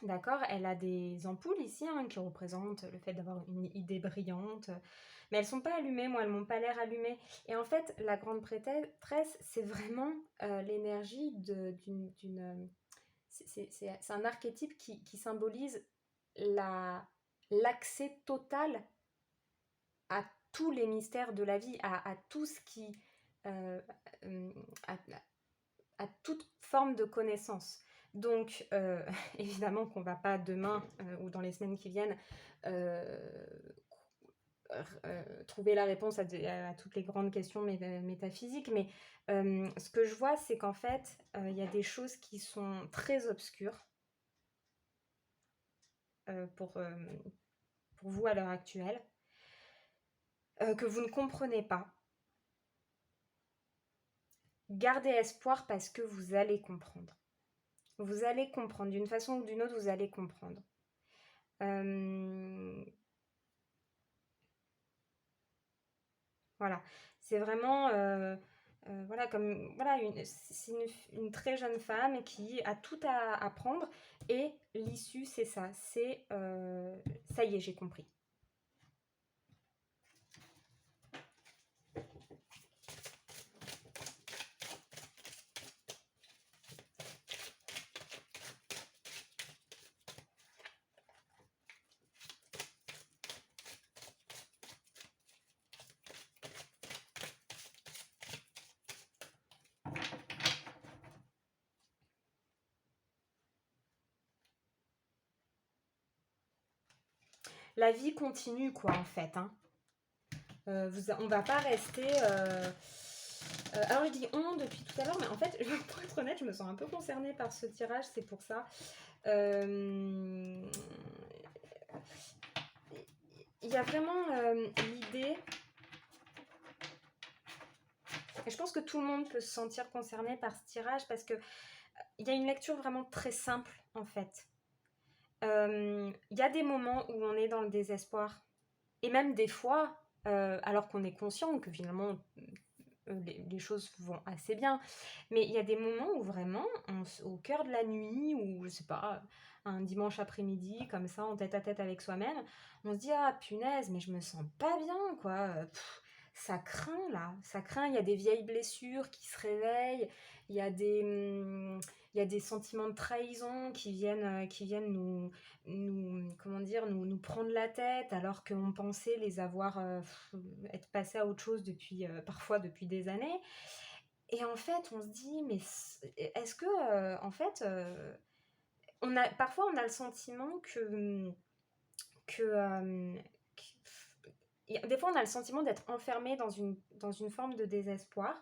D'accord? Elle a des ampoules ici, hein, qui représentent le fait d'avoir une idée brillante, mais elles sont pas allumées, moi, elles m'ont pas l'air allumées. Et en fait, la grande prêtresse, c'est vraiment l'énergie c'est un archétype qui symbolise la, l'accès total à tous les mystères de la vie, à tout ce qui... euh, euh, à, à toute forme de connaissance. Donc, évidemment qu'on ne va pas demain ou dans les semaines qui viennent euh, trouver la réponse à toutes les grandes questions métaphysiques, mais ce que je vois, c'est qu'en fait, il y a des choses qui sont très obscures euh, pour, euh, pour vous à l'heure actuelle, que vous ne comprenez pas. Gardez espoir parce que vous allez comprendre. Vous allez comprendre, d'une façon ou d'une autre, vous allez comprendre. Voilà, c'est vraiment voilà, comme voilà, c'est une très jeune femme qui a tout à apprendre et l'issue c'est ça, c'est ça y est, j'ai compris. La vie continue quoi en fait, hein. On va pas rester. Alors je dis on depuis tout à l'heure, mais en fait, pour être honnête, je me sens un peu concernée par ce tirage, c'est pour ça. Il y a vraiment l'idée, et je pense que tout le monde peut se sentir concerné par ce tirage parce que il y a une lecture vraiment très simple en fait. Il y a des moments où on est dans le désespoir et même des fois, alors qu'on est conscient que finalement les choses vont assez bien, mais il y a des moments où vraiment, au cœur de la nuit ou je sais pas, un dimanche après-midi comme ça en tête à tête avec soi-même, on se dit ah punaise mais je me sens pas bien quoi. Ça craint là, ça craint, il y a des vieilles blessures qui se réveillent, il y a des sentiments de trahison qui viennent comment dire, nous prendre la tête alors qu'on pensait les avoir, être passés à autre chose depuis, parfois depuis des années. Et en fait, on se dit, mais est-ce que, en fait, parfois on a le sentiment que, des fois on a le sentiment d'être enfermé dans une forme de désespoir.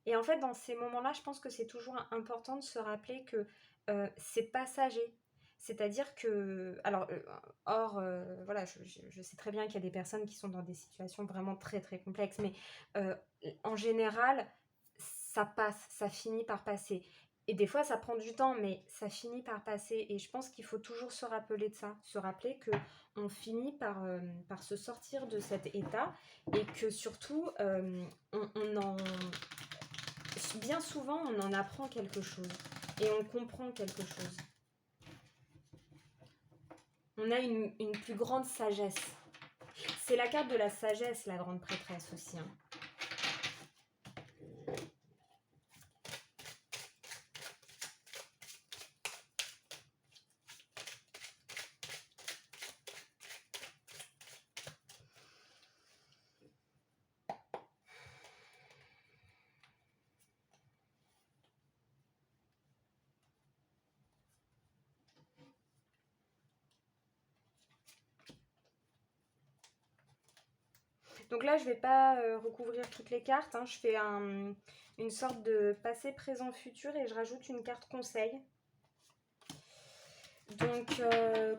Et en fait, dans ces moments-là, je pense que c'est toujours important de se rappeler que c'est passager. C'est-à-dire que, alors, voilà, je sais très bien qu'il y a des personnes qui sont dans des situations vraiment très très complexes, mais euh, en général, ça passe, ça finit par passer. Et des fois, ça prend du temps, mais ça finit par passer. Et je pense qu'il faut toujours se rappeler de ça, se rappeler que on finit par se sortir de cet état et que surtout, bien souvent, on en apprend quelque chose et on comprend quelque chose. On a une plus grande sagesse. C'est la carte de la sagesse, la grande prêtresse aussi, hein. Donc là, je ne vais pas recouvrir toutes les cartes, hein. Je fais une sorte de passé, présent, futur et je rajoute une carte conseil. Donc,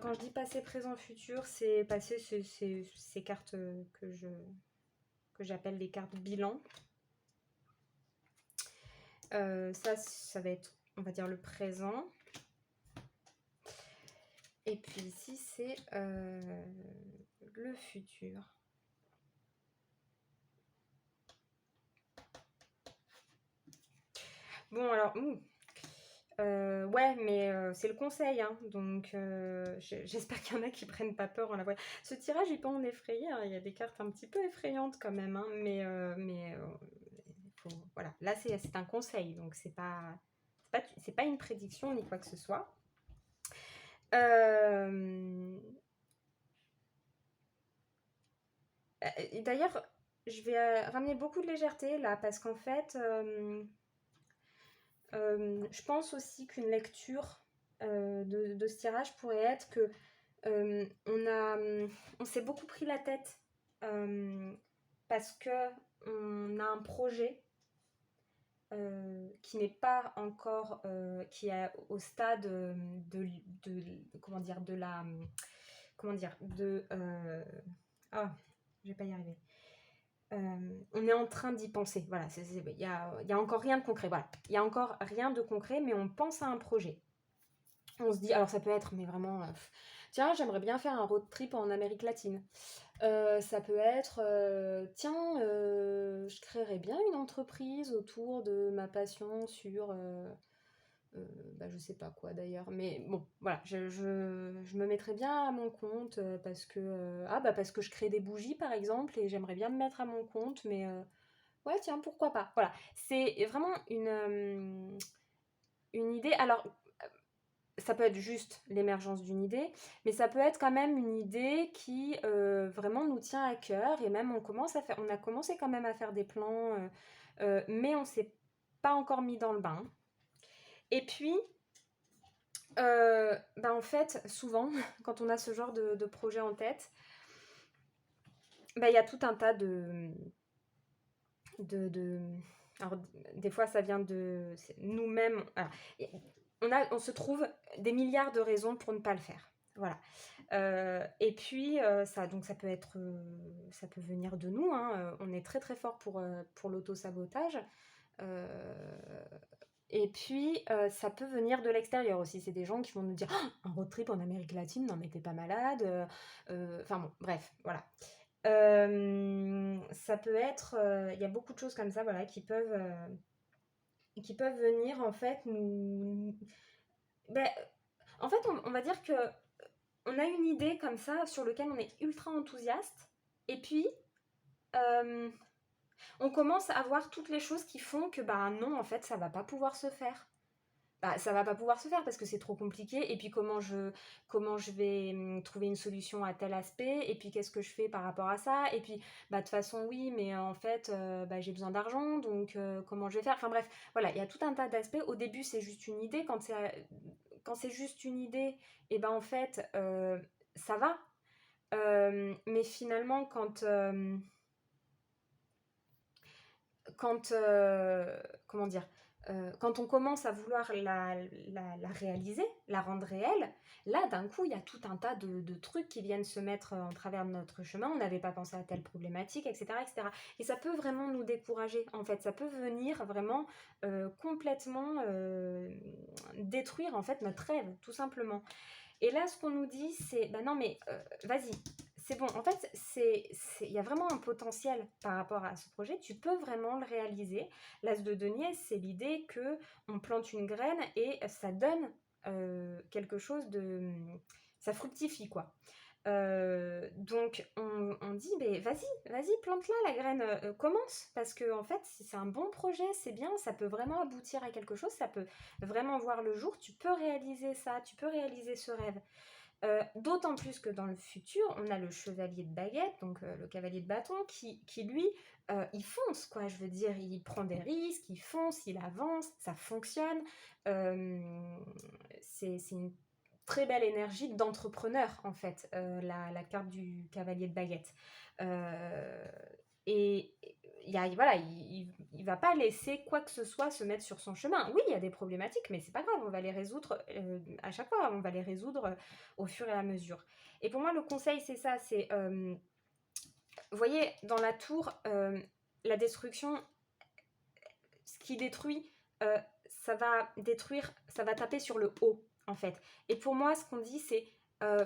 quand je dis passé, présent, futur, c'est passé ces cartes que j'appelle les cartes bilan. Ça va être, on va dire, le présent. Et puis ici, c'est le futur. Bon, alors, Ouais, mais c'est le conseil, hein, donc j'espère qu'il y en a qui prennent pas peur en la voyant. Ce tirage est pas en effrayé, hein, il y a des cartes un petit peu effrayantes quand même, hein, mais voilà. Là, c'est un conseil, donc c'est pas une prédiction ni quoi que ce soit. Et d'ailleurs, je vais ramener beaucoup de légèreté là, parce qu'en fait, je pense aussi qu'une lecture de ce tirage pourrait être que on s'est beaucoup pris la tête parce que on a un projet qui n'est pas encore, qui est au stade comment dire, ah, je vais pas y arriver. On est en train d'y penser. Voilà, il y a encore rien de concret. Voilà, il y a encore rien de concret, mais on pense à un projet. On se dit, alors ça peut être, mais vraiment, tiens, j'aimerais bien faire un road trip en Amérique latine. Ça peut être, tiens, je créerais bien une entreprise autour de ma passion sur, je sais pas quoi d'ailleurs, mais bon, voilà, je me mettrais bien à mon compte parce que je crée des bougies par exemple et j'aimerais bien me mettre à mon compte, mais ouais, tiens, pourquoi pas. Voilà, c'est vraiment une idée. Alors, ça peut être juste l'émergence d'une idée, mais ça peut être quand même une idée qui vraiment nous tient à cœur et même on a commencé quand même à faire des plans, mais on s'est pas encore mis dans le bain. Et puis, en fait, souvent, quand on a ce genre de projet en tête, il y a tout un tas alors, des fois, ça vient de nous-mêmes. On se trouve des milliards de raisons pour ne pas le faire. Voilà. Et puis, ça peut venir de nous. Hein. On est très très fort pour l'auto-sabotage. Et puis, ça peut venir de l'extérieur aussi. C'est des gens qui vont nous dire «Ah, un road trip en Amérique latine, non mais t'es pas malade». Enfin bon, bref, voilà. Ça peut être, il y a beaucoup de choses comme ça, voilà, qui peuvent venir en fait ben, en fait, on va dire que on a une idée comme ça sur lequel on est ultra enthousiaste, et puis on commence à voir toutes les choses qui font que non, en fait, ça va pas pouvoir se faire. Ça va pas pouvoir se faire parce que c'est trop compliqué, et puis comment je vais trouver une solution à tel aspect, et puis qu'est-ce que je fais par rapport à ça, et puis de toute façon oui, mais en fait j'ai besoin d'argent, donc comment je vais faire, enfin bref, voilà, il y a tout un tas d'aspects. Au début c'est juste une idée, quand c'est juste une idée, et en fait ça va. Mais finalement comment dire, quand on commence à vouloir la réaliser, la rendre réelle, là d'un coup il y a tout un tas de trucs qui viennent se mettre en travers de notre chemin. On n'avait pas pensé à telle problématique, etc., etc. Et ça peut vraiment nous décourager, en fait. Ça peut venir vraiment complètement détruire en fait notre rêve, tout simplement. Et là, ce qu'on nous dit, c'est non, mais vas-y, c'est bon. En fait, il y a vraiment un potentiel par rapport à ce projet. Tu peux vraiment le réaliser. L'as de denier, c'est l'idée que on plante une graine et ça donne quelque chose de. Ça fructifie, quoi. Donc on dit vas-y, plante-la la graine, commence, parce que en fait si c'est un bon projet, c'est bien, ça peut vraiment aboutir à quelque chose, ça peut vraiment voir le jour, tu peux réaliser ça, tu peux réaliser ce rêve. D'autant plus que dans le futur, on a le chevalier de baguette, donc le cavalier de bâton, qui lui, il fonce, quoi, je veux dire, il prend des risques, il fonce, il avance, ça fonctionne. C'est une très belle énergie d'entrepreneur, en fait, la carte du cavalier de baguette. Et voilà, il va pas laisser quoi que ce soit se mettre sur son chemin. Oui, il y a des problématiques, mais c'est pas grave, on va les résoudre à chaque fois, on va les résoudre au fur et à mesure. Et pour moi, le conseil, c'est ça, c'est, vous voyez, dans la tour, la destruction, ce qui détruit, ça va détruire, ça va taper sur le haut, en fait. Et pour moi, ce qu'on dit, c'est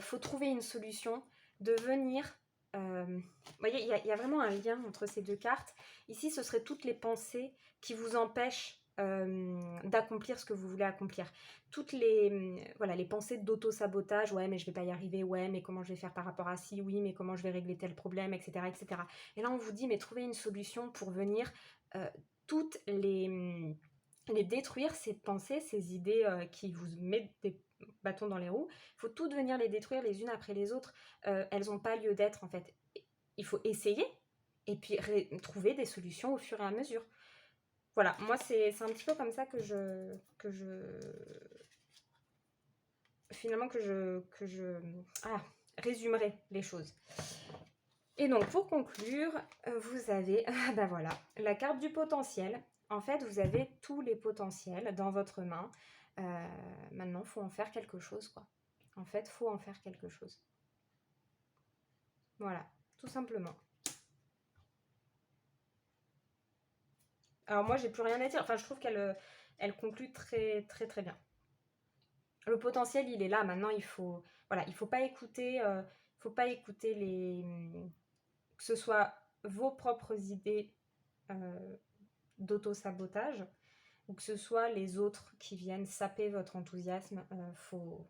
faut trouver une solution de venir. Vous voyez, il y a vraiment un lien entre ces deux cartes. Ici, ce seraient toutes les pensées qui vous empêchent d'accomplir ce que vous voulez accomplir. Toutes les, voilà, les pensées d'auto-sabotage, ouais, mais je vais pas y arriver, ouais, mais comment je vais faire par rapport à ci, oui, mais comment je vais régler tel problème, etc., etc. Et là, on vous dit, mais trouvez une solution pour venir toutes les détruire, ces pensées, ces idées qui vous mettent des bâtons dans les roues. Il faut toutes venir les détruire les unes après les autres. Elles n'ont pas lieu d'être, en fait. Il faut essayer et puis trouver des solutions au fur et à mesure. Voilà, moi c'est un petit peu comme ça finalement que je résumerai les choses. Et donc pour conclure, vous avez bah voilà, la carte du potentiel. En fait, vous avez tous les potentiels dans votre main. Maintenant, il faut en faire quelque chose, quoi. En fait, il faut en faire quelque chose. Voilà, tout simplement. Alors moi, j'ai plus rien à dire. Enfin, je trouve elle conclut très très très bien. Le potentiel, il est là. Maintenant, il faut pas écouter, que ce soit vos propres idées d'auto-sabotage ou que ce soit les autres qui viennent saper votre enthousiasme. Faut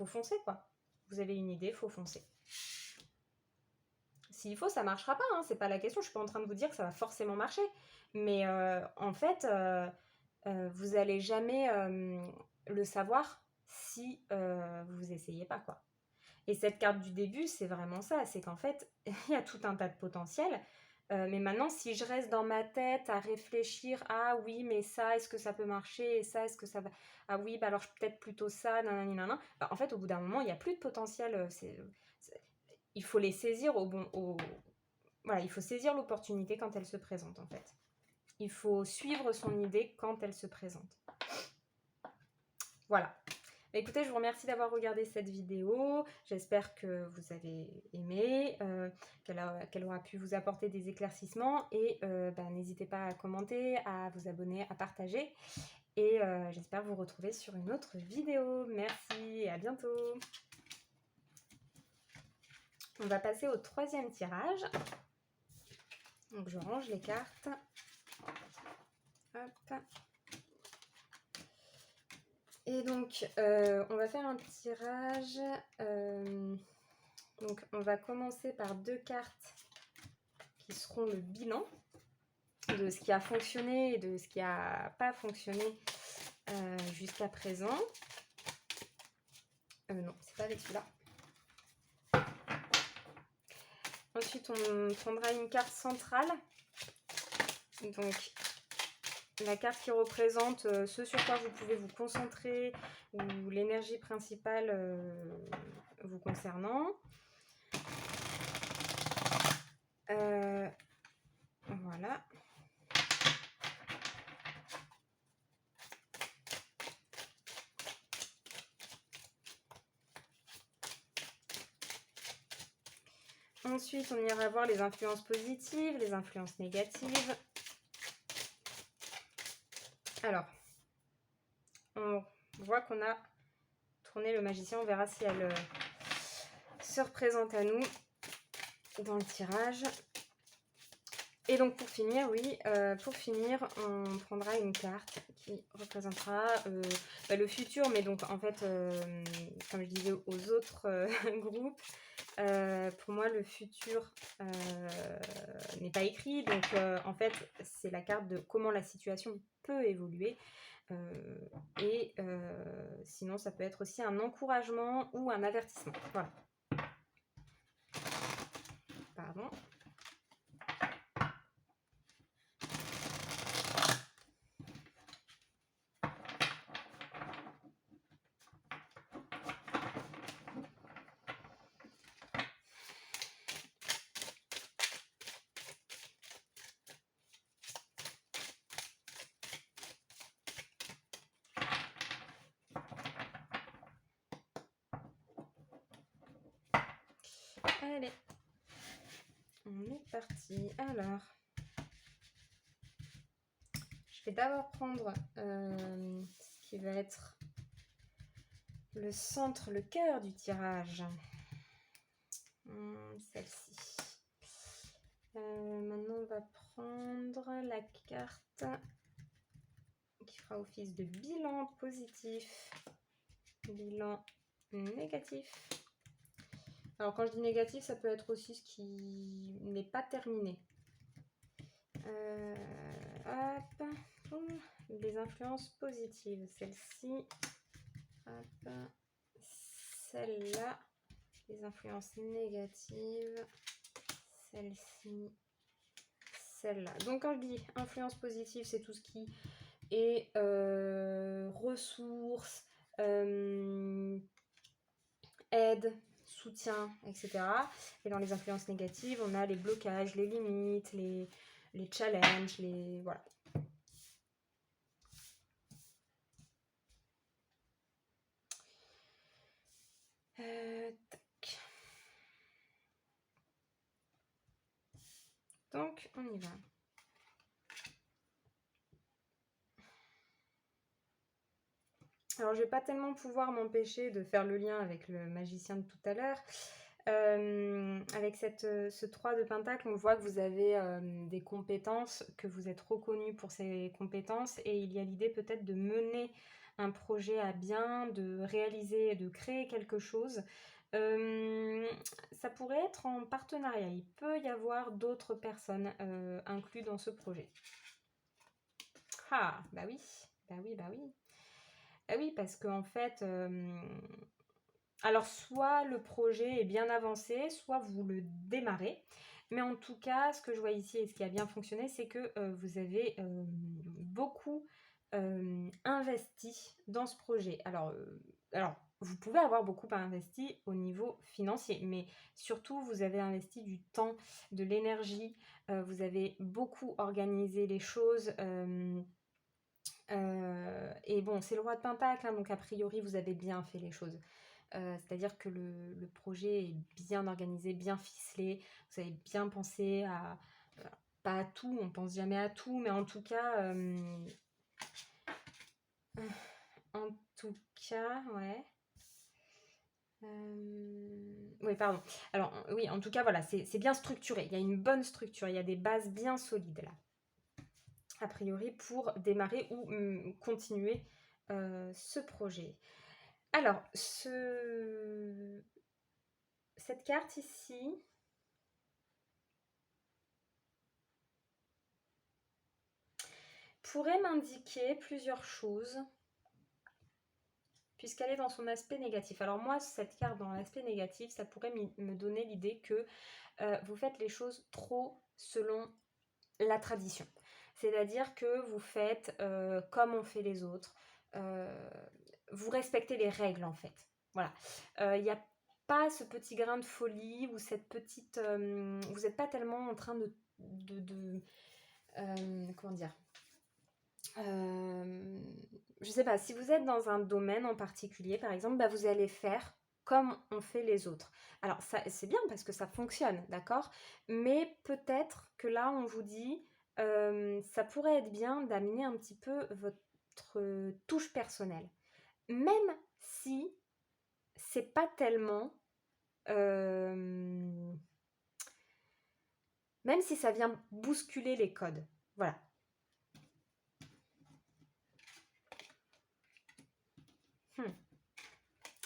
foncer, quoi. Vous avez une idée, faut foncer. S'il faut, ça marchera pas, hein, c'est pas la question. Je suis pas en train de vous dire que ça va forcément marcher, mais en fait, vous allez jamais le savoir si vous essayez pas, quoi. Et cette carte du début, c'est vraiment ça, c'est qu'en fait, il y a tout un tas de potentiel. Mais maintenant, si je reste dans ma tête à réfléchir, ah oui, mais ça, est-ce que ça peut marcher? Et ça, est-ce que ça va... Ah oui, bah alors peut-être plutôt ça, nanani, nanana. Bah, en fait, au bout d'un moment, il n'y a plus de potentiel. Il faut les saisir voilà, il faut saisir l'opportunité quand elle se présente, en fait. Il faut suivre son idée quand elle se présente. Voilà. Écoutez, je vous remercie d'avoir regardé cette vidéo. J'espère que vous avez aimé, qu'elle aura pu vous apporter des éclaircissements. Et n'hésitez pas à commenter, à vous abonner, à partager. Et j'espère vous retrouver sur une autre vidéo. Merci et à bientôt. On va passer au troisième tirage. Donc je range les cartes. Hop. Et donc, on va faire un tirage. Donc, on va commencer par 2 cartes qui seront le bilan de ce qui a fonctionné et de ce qui n'a pas fonctionné jusqu'à présent. Non, c'est pas avec celui-là. Ensuite, on prendra une carte centrale. Donc, la carte qui représente ce sur quoi vous pouvez vous concentrer ou l'énergie principale vous concernant. Voilà. Ensuite, on ira voir les influences positives, les influences négatives. Alors, on voit qu'on a tourné le magicien. On verra si elle se représente à nous dans le tirage. Et donc pour finir, on prendra une carte qui représentera le futur, mais donc en fait, comme je disais aux autres groupes, pour moi le futur n'est pas écrit, donc en fait c'est la carte de comment la situation peut évoluer, et sinon ça peut être aussi un encouragement ou un avertissement. Voilà. Pardon. Allez, on est parti. Alors, je vais d'abord prendre ce qui va être le centre, le cœur du tirage. Celle-ci. Maintenant, on va prendre la carte fera office de bilan positif, bilan négatif. Alors quand je dis négatif, ça peut être aussi ce qui n'est pas terminé. Hop, les influences positives, celle-ci, hop, celle-là, les influences négatives, celle-ci, celle-là. Donc quand je dis influence positive, c'est tout ce qui est ressources, aide, soutien, etc. Et dans les influences négatives, on a les blocages, les limites, les challenges, les... Voilà. Tac. Donc, on y va. Alors, je vais pas tellement pouvoir m'empêcher de faire le lien avec le magicien de tout à l'heure. Avec ce 3 de pentacle, on voit que vous avez des compétences, que vous êtes reconnu pour ces compétences, et il y a l'idée peut-être de mener un projet à bien, de réaliser, de créer quelque chose. Ça pourrait être en partenariat. Il peut y avoir d'autres personnes incluses dans ce projet. Ah, bah oui, bah oui, bah oui. Ah oui, parce qu'en fait, alors soit le projet est bien avancé, soit vous le démarrez. Mais en tout cas, ce que je vois ici et ce qui a bien fonctionné, c'est que vous avez beaucoup investi dans ce projet. Alors, vous pouvez avoir beaucoup investi au niveau financier, mais surtout, vous avez investi du temps, de l'énergie, vous avez beaucoup organisé les choses. Et bon, c'est le roi de Pentacle, hein, donc a priori, vous avez bien fait les choses. C'est-à-dire que le projet est bien organisé, bien ficelé. Vous avez bien pensé à... pas à tout, on pense jamais à tout, mais en tout cas... en tout cas, ouais. Oui, pardon. Alors, oui, en tout cas, voilà, c'est bien structuré. Il y a une bonne structure, il y a des bases bien solides là. A priori, pour démarrer ou continuer ce projet. Alors, cette carte ici, pourrait m'indiquer plusieurs choses, puisqu'elle est dans son aspect négatif. Alors moi, cette carte dans l'aspect négatif, ça pourrait me donner l'idée que vous faites les choses trop selon la tradition. C'est-à-dire que vous faites comme on fait les autres. Vous respectez les règles, en fait. Voilà. Il n'y a pas ce petit grain de folie ou cette petite... vous n'êtes pas tellement en train de comment dire, je sais pas, si vous êtes dans un domaine en particulier, par exemple, bah, vous allez faire comme on fait les autres. Alors, ça, c'est bien parce que ça fonctionne, d'accord? Mais peut-être que là, on vous dit, ça pourrait être bien d'amener un petit peu votre touche personnelle. Même si c'est pas tellement... même si ça vient bousculer les codes. Voilà.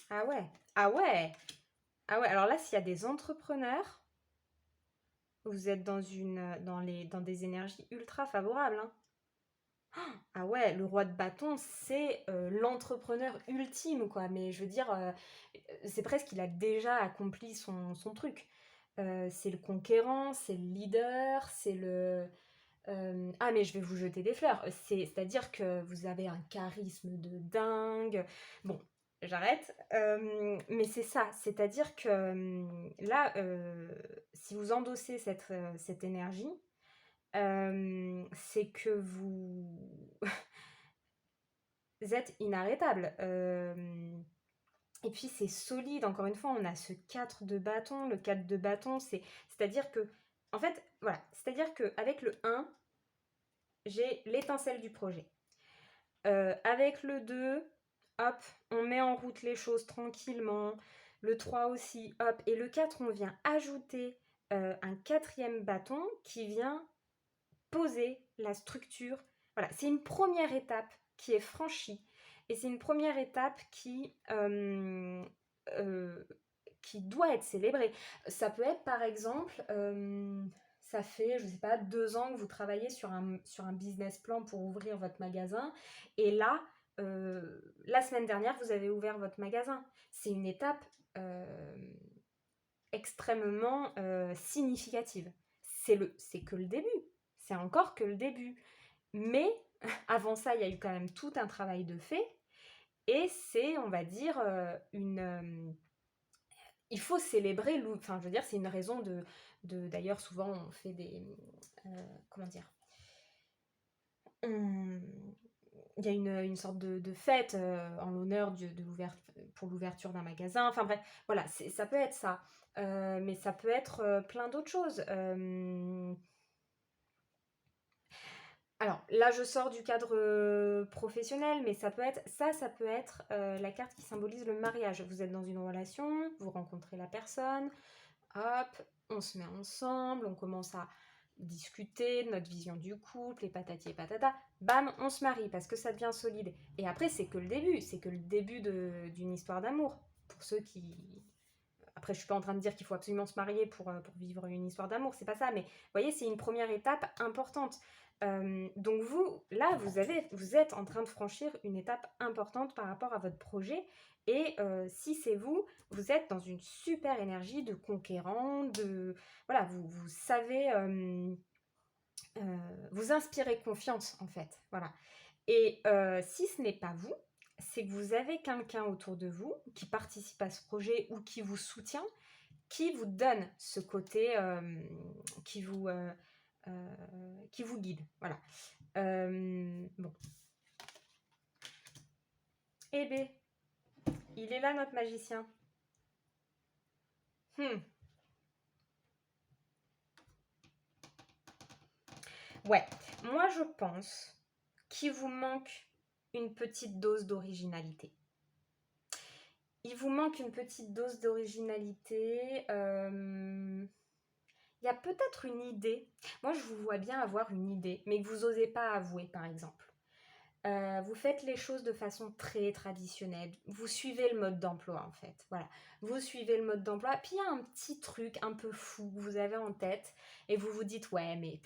Ah ouais, ah ouais, ah ouais. Alors là, s'il y a des entrepreneurs, vous êtes dans des énergies ultra favorables, hein. Ah ouais, le roi de bâton, c'est l'entrepreneur ultime, quoi. Mais je veux dire, c'est presque qu'il a déjà accompli son truc. C'est le conquérant, c'est le leader, c'est le... ah, mais je vais vous jeter des fleurs. C'est-à-dire que vous avez un charisme de dingue. Bon, j'arrête. Mais c'est ça. C'est-à-dire que là, si vous endossez cette énergie, c'est que vous... vous êtes inarrêtable. Et puis c'est solide, encore une fois, on a ce 4 de bâton. Le 4 de bâton, c'est-à-dire que... En fait, voilà. C'est-à-dire qu'avec le 1, j'ai l'étincelle du projet. Avec le 2, hop, on met en route les choses tranquillement. Le 3 aussi, hop. Et le 4, on vient ajouter un 4e bâton qui vient poser la structure. Voilà, c'est une première étape qui est franchie. Et c'est une première étape qui doit être célébrée. Ça peut être par exemple, ça fait, je sais pas, 2 ans que vous travaillez sur un business plan pour ouvrir votre magasin. Et là, la semaine dernière, vous avez ouvert votre magasin. C'est une étape extrêmement significative. C'est que le début. C'est encore que le début. Mais avant ça, il y a eu quand même tout un travail de fait. Et c'est, on va dire, il faut célébrer, enfin, je veux dire, c'est une raison d'ailleurs, souvent, on fait comment dire, il y a une sorte de fête en l'honneur pour l'ouverture d'un magasin. Enfin bref, voilà, ça peut être ça. Mais ça peut être plein d'autres choses. Alors là, je sors du cadre professionnel, mais ça peut être la carte qui symbolise le mariage. Vous êtes dans une relation, vous rencontrez la personne, hop, on se met ensemble, on commence à discuter de notre vision du couple, et patati et patata, bam, on se marie parce que ça devient solide. Et après, c'est que le début d'une histoire d'amour. Pour ceux qui... Après, je suis pas en train de dire qu'il faut absolument se marier pour vivre une histoire d'amour, c'est pas ça, mais vous voyez, c'est une première étape importante. Donc vous, là, vous êtes en train de franchir une étape importante par rapport à votre projet. Et si c'est vous, vous êtes dans une super énergie de conquérant, voilà, vous savez, vous inspirez confiance en fait, voilà. Et si ce n'est pas vous, c'est que vous avez quelqu'un autour de vous qui participe à ce projet ou qui vous soutient, qui vous donne ce côté qui vous guide, voilà. Bon. Eh ben, il est là notre magicien. Ouais, moi je pense qu'il vous manque une petite dose d'originalité. Il vous manque une petite dose d'originalité. Il y a peut-être une idée. Moi, je vous vois bien avoir une idée, mais que vous n'osez pas avouer, par exemple. Vous faites les choses de façon très traditionnelle. Vous suivez le mode d'emploi, en fait. Voilà. Vous suivez le mode d'emploi. Puis il y a un petit truc un peu fou que vous avez en tête et vous vous dites, ouais, mais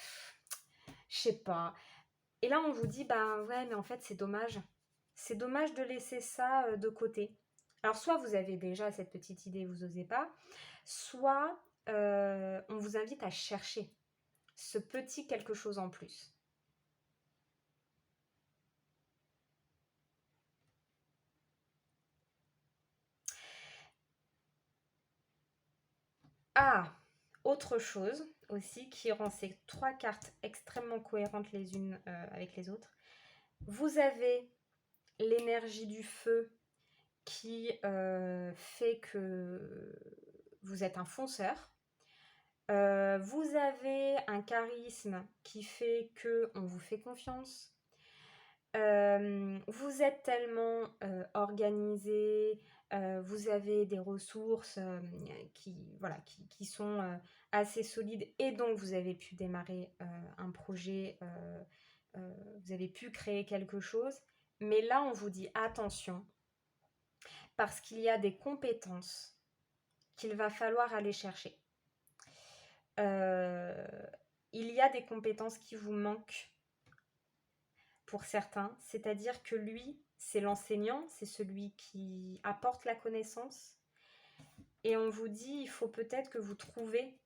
je sais pas. Et là, on vous dit, bah ouais, mais en fait, c'est dommage. C'est dommage de laisser ça de côté. Alors, soit vous avez déjà cette petite idée, vous n'osez pas, soit on vous invite à chercher ce petit quelque chose en plus. Ah, autre chose aussi qui rend ces 3 cartes extrêmement cohérentes les unes avec les autres. Vous avez l'énergie du feu qui fait que vous êtes un fonceur. Vous avez un charisme qui fait que on vous fait confiance. Vous êtes tellement organisé, vous avez des ressources voilà, qui sont assez solides et donc vous avez pu démarrer un projet, vous avez pu créer quelque chose. Mais là, on vous dit attention, parce qu'il y a des compétences qu'il va falloir aller chercher. Il y a des compétences qui vous manquent pour certains, c'est-à-dire que lui, c'est l'enseignant, c'est celui qui apporte la connaissance. Et on vous dit, il faut peut-être que vous trouviez,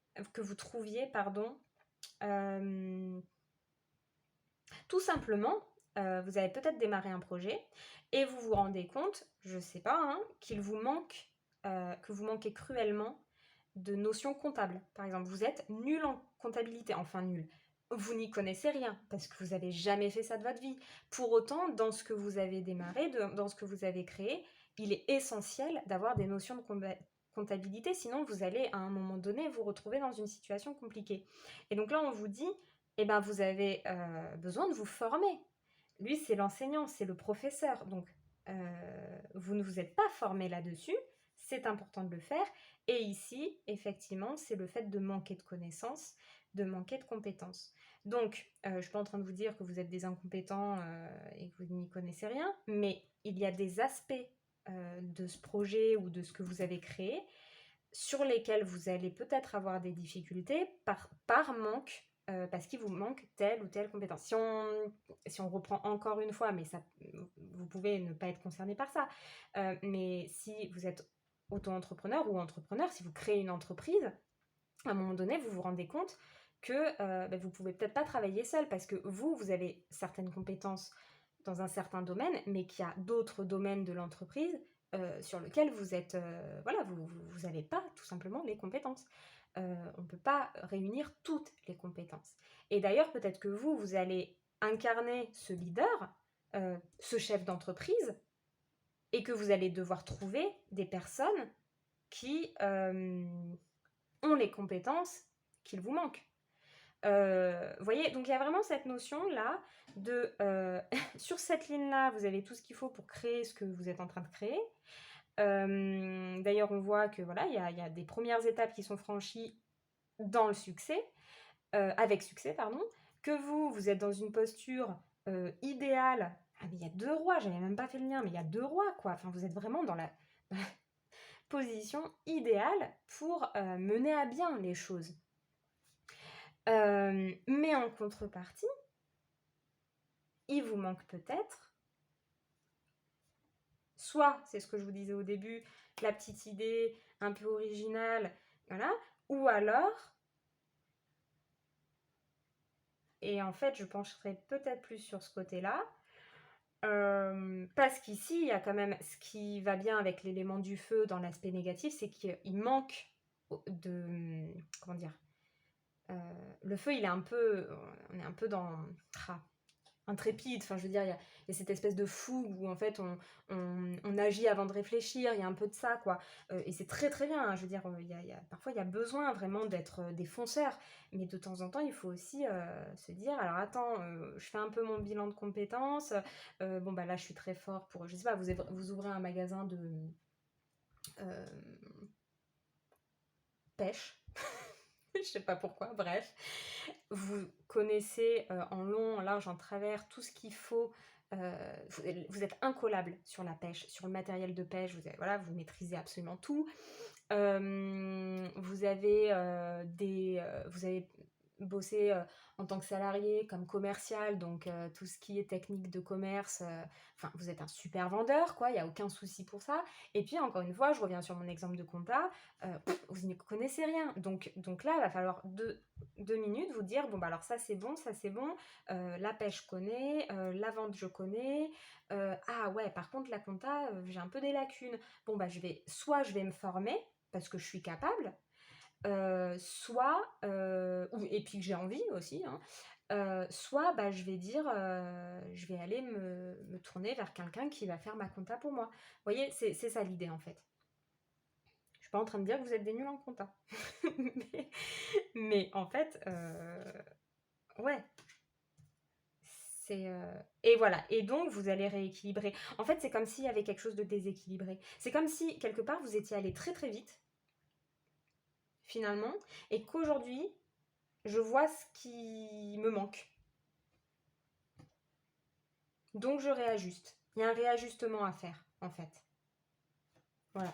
tout simplement, vous avez peut-être démarré un projet et vous vous rendez compte, je sais pas, hein, que vous manquez cruellement de notions comptables. Par exemple, vous êtes nul en comptabilité, enfin nul. Vous n'y connaissez rien parce que vous n'avez jamais fait ça de votre vie. Pour autant, dans ce que vous avez démarré, dans ce que vous avez créé, il est essentiel d'avoir des notions de comptabilité, sinon vous allez à un moment donné vous retrouver dans une situation compliquée. Et donc là, on vous dit, eh ben, vous avez besoin de vous former. Lui, c'est l'enseignant, c'est le professeur. Donc, vous ne vous êtes pas formé là-dessus. c'est important de le faire. Et ici, effectivement, c'est le fait de manquer de connaissances, de manquer de compétences. Donc, je ne suis pas en train de vous dire que vous êtes des incompétents et que vous n'y connaissez rien, mais il y a des aspects de ce projet ou de ce que vous avez créé sur lesquels vous allez peut-être avoir des difficultés par manque, parce qu'il vous manque telle ou telle compétence. Si on reprend encore une fois, mais ça, vous pouvez ne pas être concerné par ça, mais si vous êtes auto-entrepreneur ou entrepreneur, si vous créez une entreprise, à un moment donné, vous vous rendez compte que vous ne pouvez peut-être pas travailler seul parce que vous avez certaines compétences dans un certain domaine, mais qu'il y a d'autres domaines de l'entreprise sur lesquels vous êtes, voilà, vous n'avez pas tout simplement les compétences. On ne peut pas réunir toutes les compétences. Et d'ailleurs, peut-être que vous allez incarner ce leader, ce chef d'entreprise, et que vous allez devoir trouver des personnes qui ont les compétences qu'il vous manque. Vous voyez, donc il y a vraiment cette notion-là de... sur cette ligne-là, vous avez tout ce qu'il faut pour créer ce que vous êtes en train de créer. D'ailleurs, on voit que voilà, il y a des premières étapes qui sont franchies dans le succès, avec succès, pardon, que vous êtes dans une posture idéale. Ah, mais il y a 2 rois, j'avais même pas fait le lien, mais il y a 2 rois, quoi. Enfin, vous êtes vraiment dans la position idéale pour mener à bien les choses. Mais en contrepartie, il vous manque peut-être, soit, c'est ce que je vous disais au début, la petite idée un peu originale, voilà, ou alors, et en fait je pencherai peut-être plus sur ce côté-là, parce qu'ici il y a quand même ce qui va bien avec l'élément du feu dans l'aspect négatif, c'est qu'il manque de, comment dire, le feu il est un peu, on est un peu dans... intrépide, enfin je veux dire, il y a cette espèce de fougue où en fait on agit avant de réfléchir, il y a un peu de ça quoi, et c'est très très bien, hein, je veux dire, parfois il y a besoin vraiment d'être des fonceurs, mais de temps en temps il faut aussi se dire, alors attends, je fais un peu mon bilan de compétences, bon bah là je suis très fort pour, je sais pas, vous ouvrez un magasin de euh, pêche, je sais pas pourquoi, bref, vous connaissez en long, en large, en travers tout ce qu'il faut. Vous êtes incollable sur la pêche, sur le matériel de pêche. Voilà, vous maîtrisez absolument tout. Vous avez vous avez bossé en tant que salarié comme commercial, donc tout ce qui est technique de commerce. Enfin, vous êtes un super vendeur, quoi. Il n'y a aucun souci pour ça. Et puis encore une fois, je reviens sur mon exemple de compta. Vous n'y connaissez rien. Donc là, il va falloir deux minutes vous dire bon bah alors ça c'est bon, la pêche je connais, la vente je connais, ah ouais par contre la compta j'ai un peu des lacunes, bon bah je vais me former parce que je suis capable, soit et puis que j'ai envie aussi, hein, soit bah je vais dire je vais aller me tourner vers quelqu'un qui va faire ma compta pour moi. Vous voyez, c'est ça l'idée en fait. Je suis pas en train de dire que vous êtes des nuls en compta. mais en fait, ouais. Et voilà. Et donc, vous allez rééquilibrer. En fait, c'est comme s'il y avait quelque chose de déséquilibré. C'est comme si, quelque part, vous étiez allé très très vite, finalement, et qu'aujourd'hui, je vois ce qui me manque. Donc, je réajuste. Il y a un réajustement à faire, en fait. Voilà.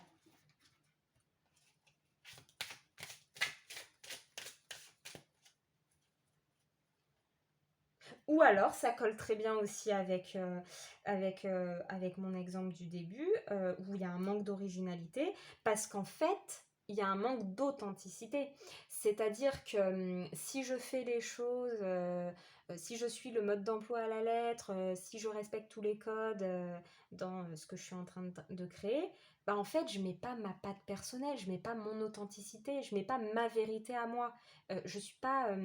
Ou alors, ça colle très bien aussi avec mon exemple du début, où il y a un manque d'originalité, parce qu'en fait, il y a un manque d'authenticité. C'est-à-dire que si je fais les choses, si je suis le mode d'emploi à la lettre, si je respecte tous les codes dans ce que je suis en train de créer, bah en fait, je mets pas ma patte personnelle, je mets pas mon authenticité, je mets pas ma vérité à moi. Je suis pas,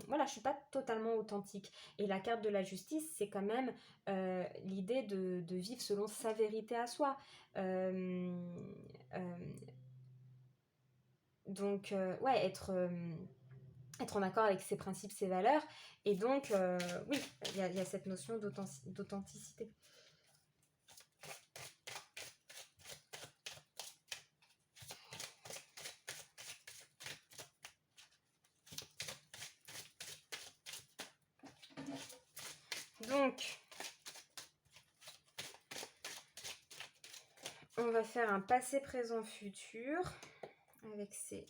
voilà, je suis pas totalement authentique. Et la carte de la justice, c'est quand même l'idée de vivre selon sa vérité à soi. Euh, euh, donc, ouais, être en accord avec ses principes, ses valeurs. Et donc, oui, il y a cette notion d'authenticité. Donc, on va faire un passé, présent, futur avec ces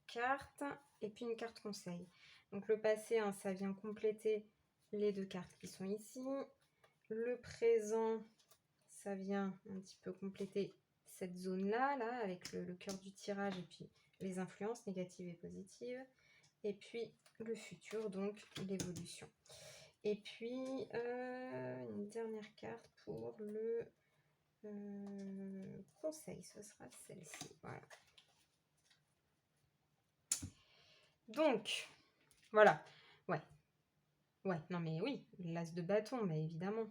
cartes et puis une carte conseil. Donc le passé, hein, ça vient compléter les 2 cartes qui sont ici. Le présent, ça vient un petit peu compléter cette zone-là, là, avec le cœur du tirage et puis les influences négatives et positives. Et puis le futur, donc l'évolution. Et puis une dernière carte pour le conseil, ce sera celle-ci. Voilà. Donc, voilà. Ouais. Ouais, non mais oui, l'as de bâton, mais évidemment.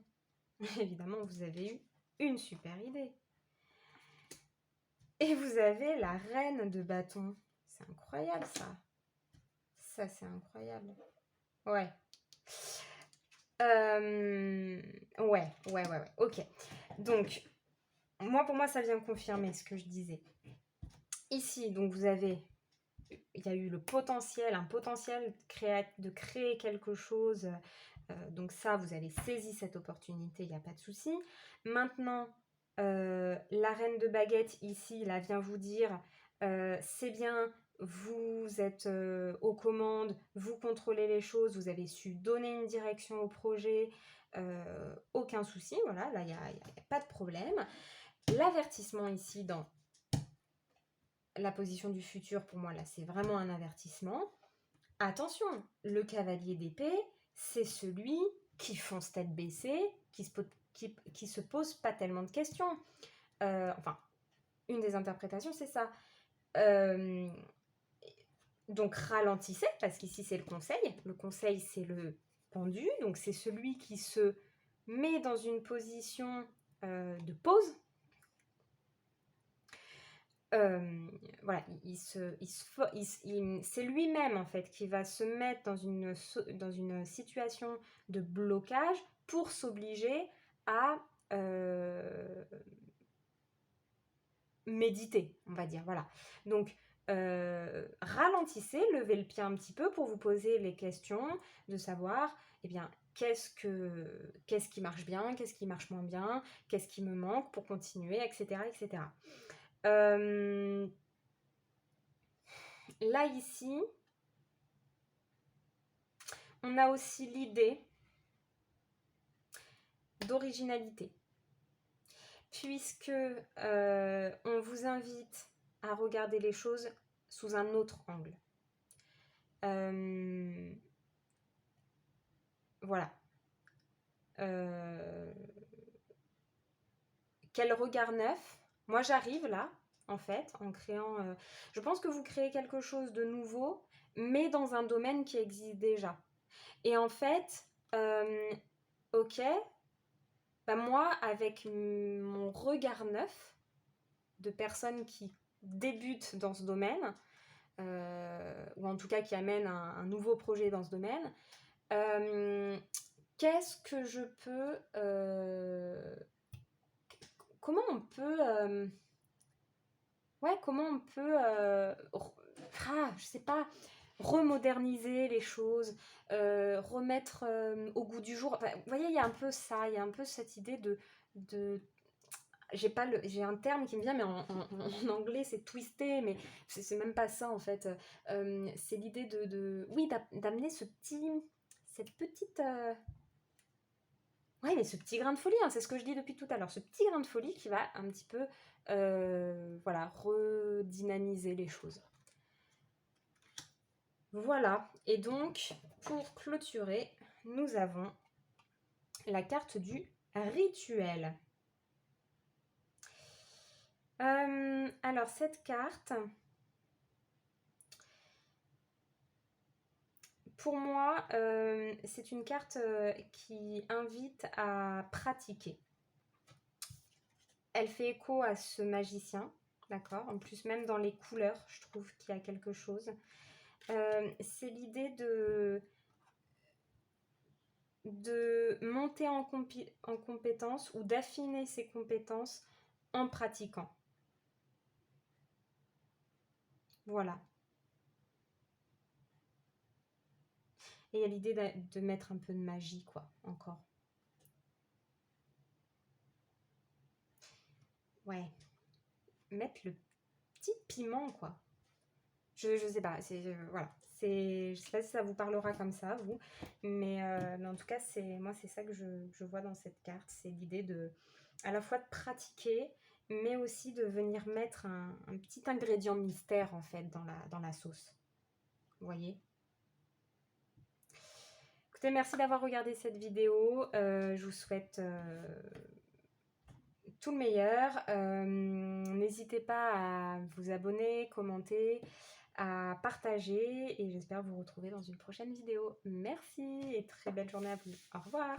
Évidemment, vous avez eu une super idée. Et vous avez la reine de bâton. C'est incroyable, ça. Ça, c'est incroyable. Ouais. Ouais. Ok. Donc, pour moi, ça vient confirmer ce que je disais. Ici, donc, il y a eu un potentiel de créer quelque chose. Donc ça, vous avez saisi cette opportunité, il n'y a pas de souci. Maintenant, la reine de baguette ici, là, vient vous dire, c'est bien, vous êtes aux commandes, vous contrôlez les choses, vous avez su donner une direction au projet, aucun souci, voilà, là, il n'y a pas de problème. L'avertissement ici, dans la position du futur, pour moi, là, c'est vraiment un avertissement. Attention, le cavalier d'épée, c'est celui qui fonce tête baissée, qui se pose pas tellement de questions. Enfin, une des interprétations, c'est ça. Donc ralentissez, parce qu'ici c'est le conseil. Le conseil, c'est le pendu, donc c'est celui qui se met dans une position de pause. Voilà, c'est lui-même en fait qui va se mettre dans une situation de blocage pour s'obliger à méditer, on va dire. Voilà. Donc, ralentissez, levez le pied un petit peu pour vous poser les questions de savoir, eh bien, qu'est-ce qui marche bien, qu'est-ce qui marche moins bien, qu'est-ce qui me manque pour continuer, etc., etc. Là, ici, on a aussi l'idée d'originalité, puisque on vous invite à regarder les choses sous un autre angle. Voilà. Quel regard neuf. Moi, j'arrive là, en fait, en créant... je pense que vous créez quelque chose de nouveau, mais dans un domaine qui existe déjà. Et en fait, ok, bah moi, avec mon regard neuf de personnes qui débutent dans ce domaine, ou en tout cas qui amènent un nouveau projet dans ce domaine, qu'est-ce que je peux... comment on peut... comment on peut... je sais pas, remoderniser les choses, remettre au goût du jour. Enfin, vous voyez, il y a un peu ça, il y a un peu cette idée de j'ai un terme qui me vient, mais en anglais c'est twisté, mais c'est même pas ça en fait. C'est l'idée d'amener cette petite mais ce petit grain de folie, hein, c'est ce que je dis depuis tout à l'heure, ce petit grain de folie qui va un petit peu redynamiser les choses. Voilà, et donc pour clôturer, nous avons la carte du rituel. Alors cette carte, pour moi, c'est une carte qui invite à pratiquer. Elle fait écho à ce magicien, d'accord? En plus, même dans les couleurs, je trouve qu'il y a quelque chose. C'est l'idée de monter en compétence ou d'affiner ses compétences en pratiquant. Voilà. Et il y a l'idée de mettre un peu de magie, quoi, encore. ouais, mettre le petit piment, quoi. Je sais pas, voilà. Je sais pas si ça vous parlera comme ça, vous, mais en tout cas, moi, c'est ça que je vois dans cette carte. C'est l'idée à la fois de pratiquer, mais aussi de venir mettre un petit ingrédient mystère, en fait, dans la sauce. Vous voyez? Écoutez, merci d'avoir regardé cette vidéo. Je vous souhaite tout le meilleur. N'hésitez pas à vous abonner, commenter, à partager et j'espère vous retrouver dans une prochaine vidéo. Merci et très belle journée à vous. Au revoir.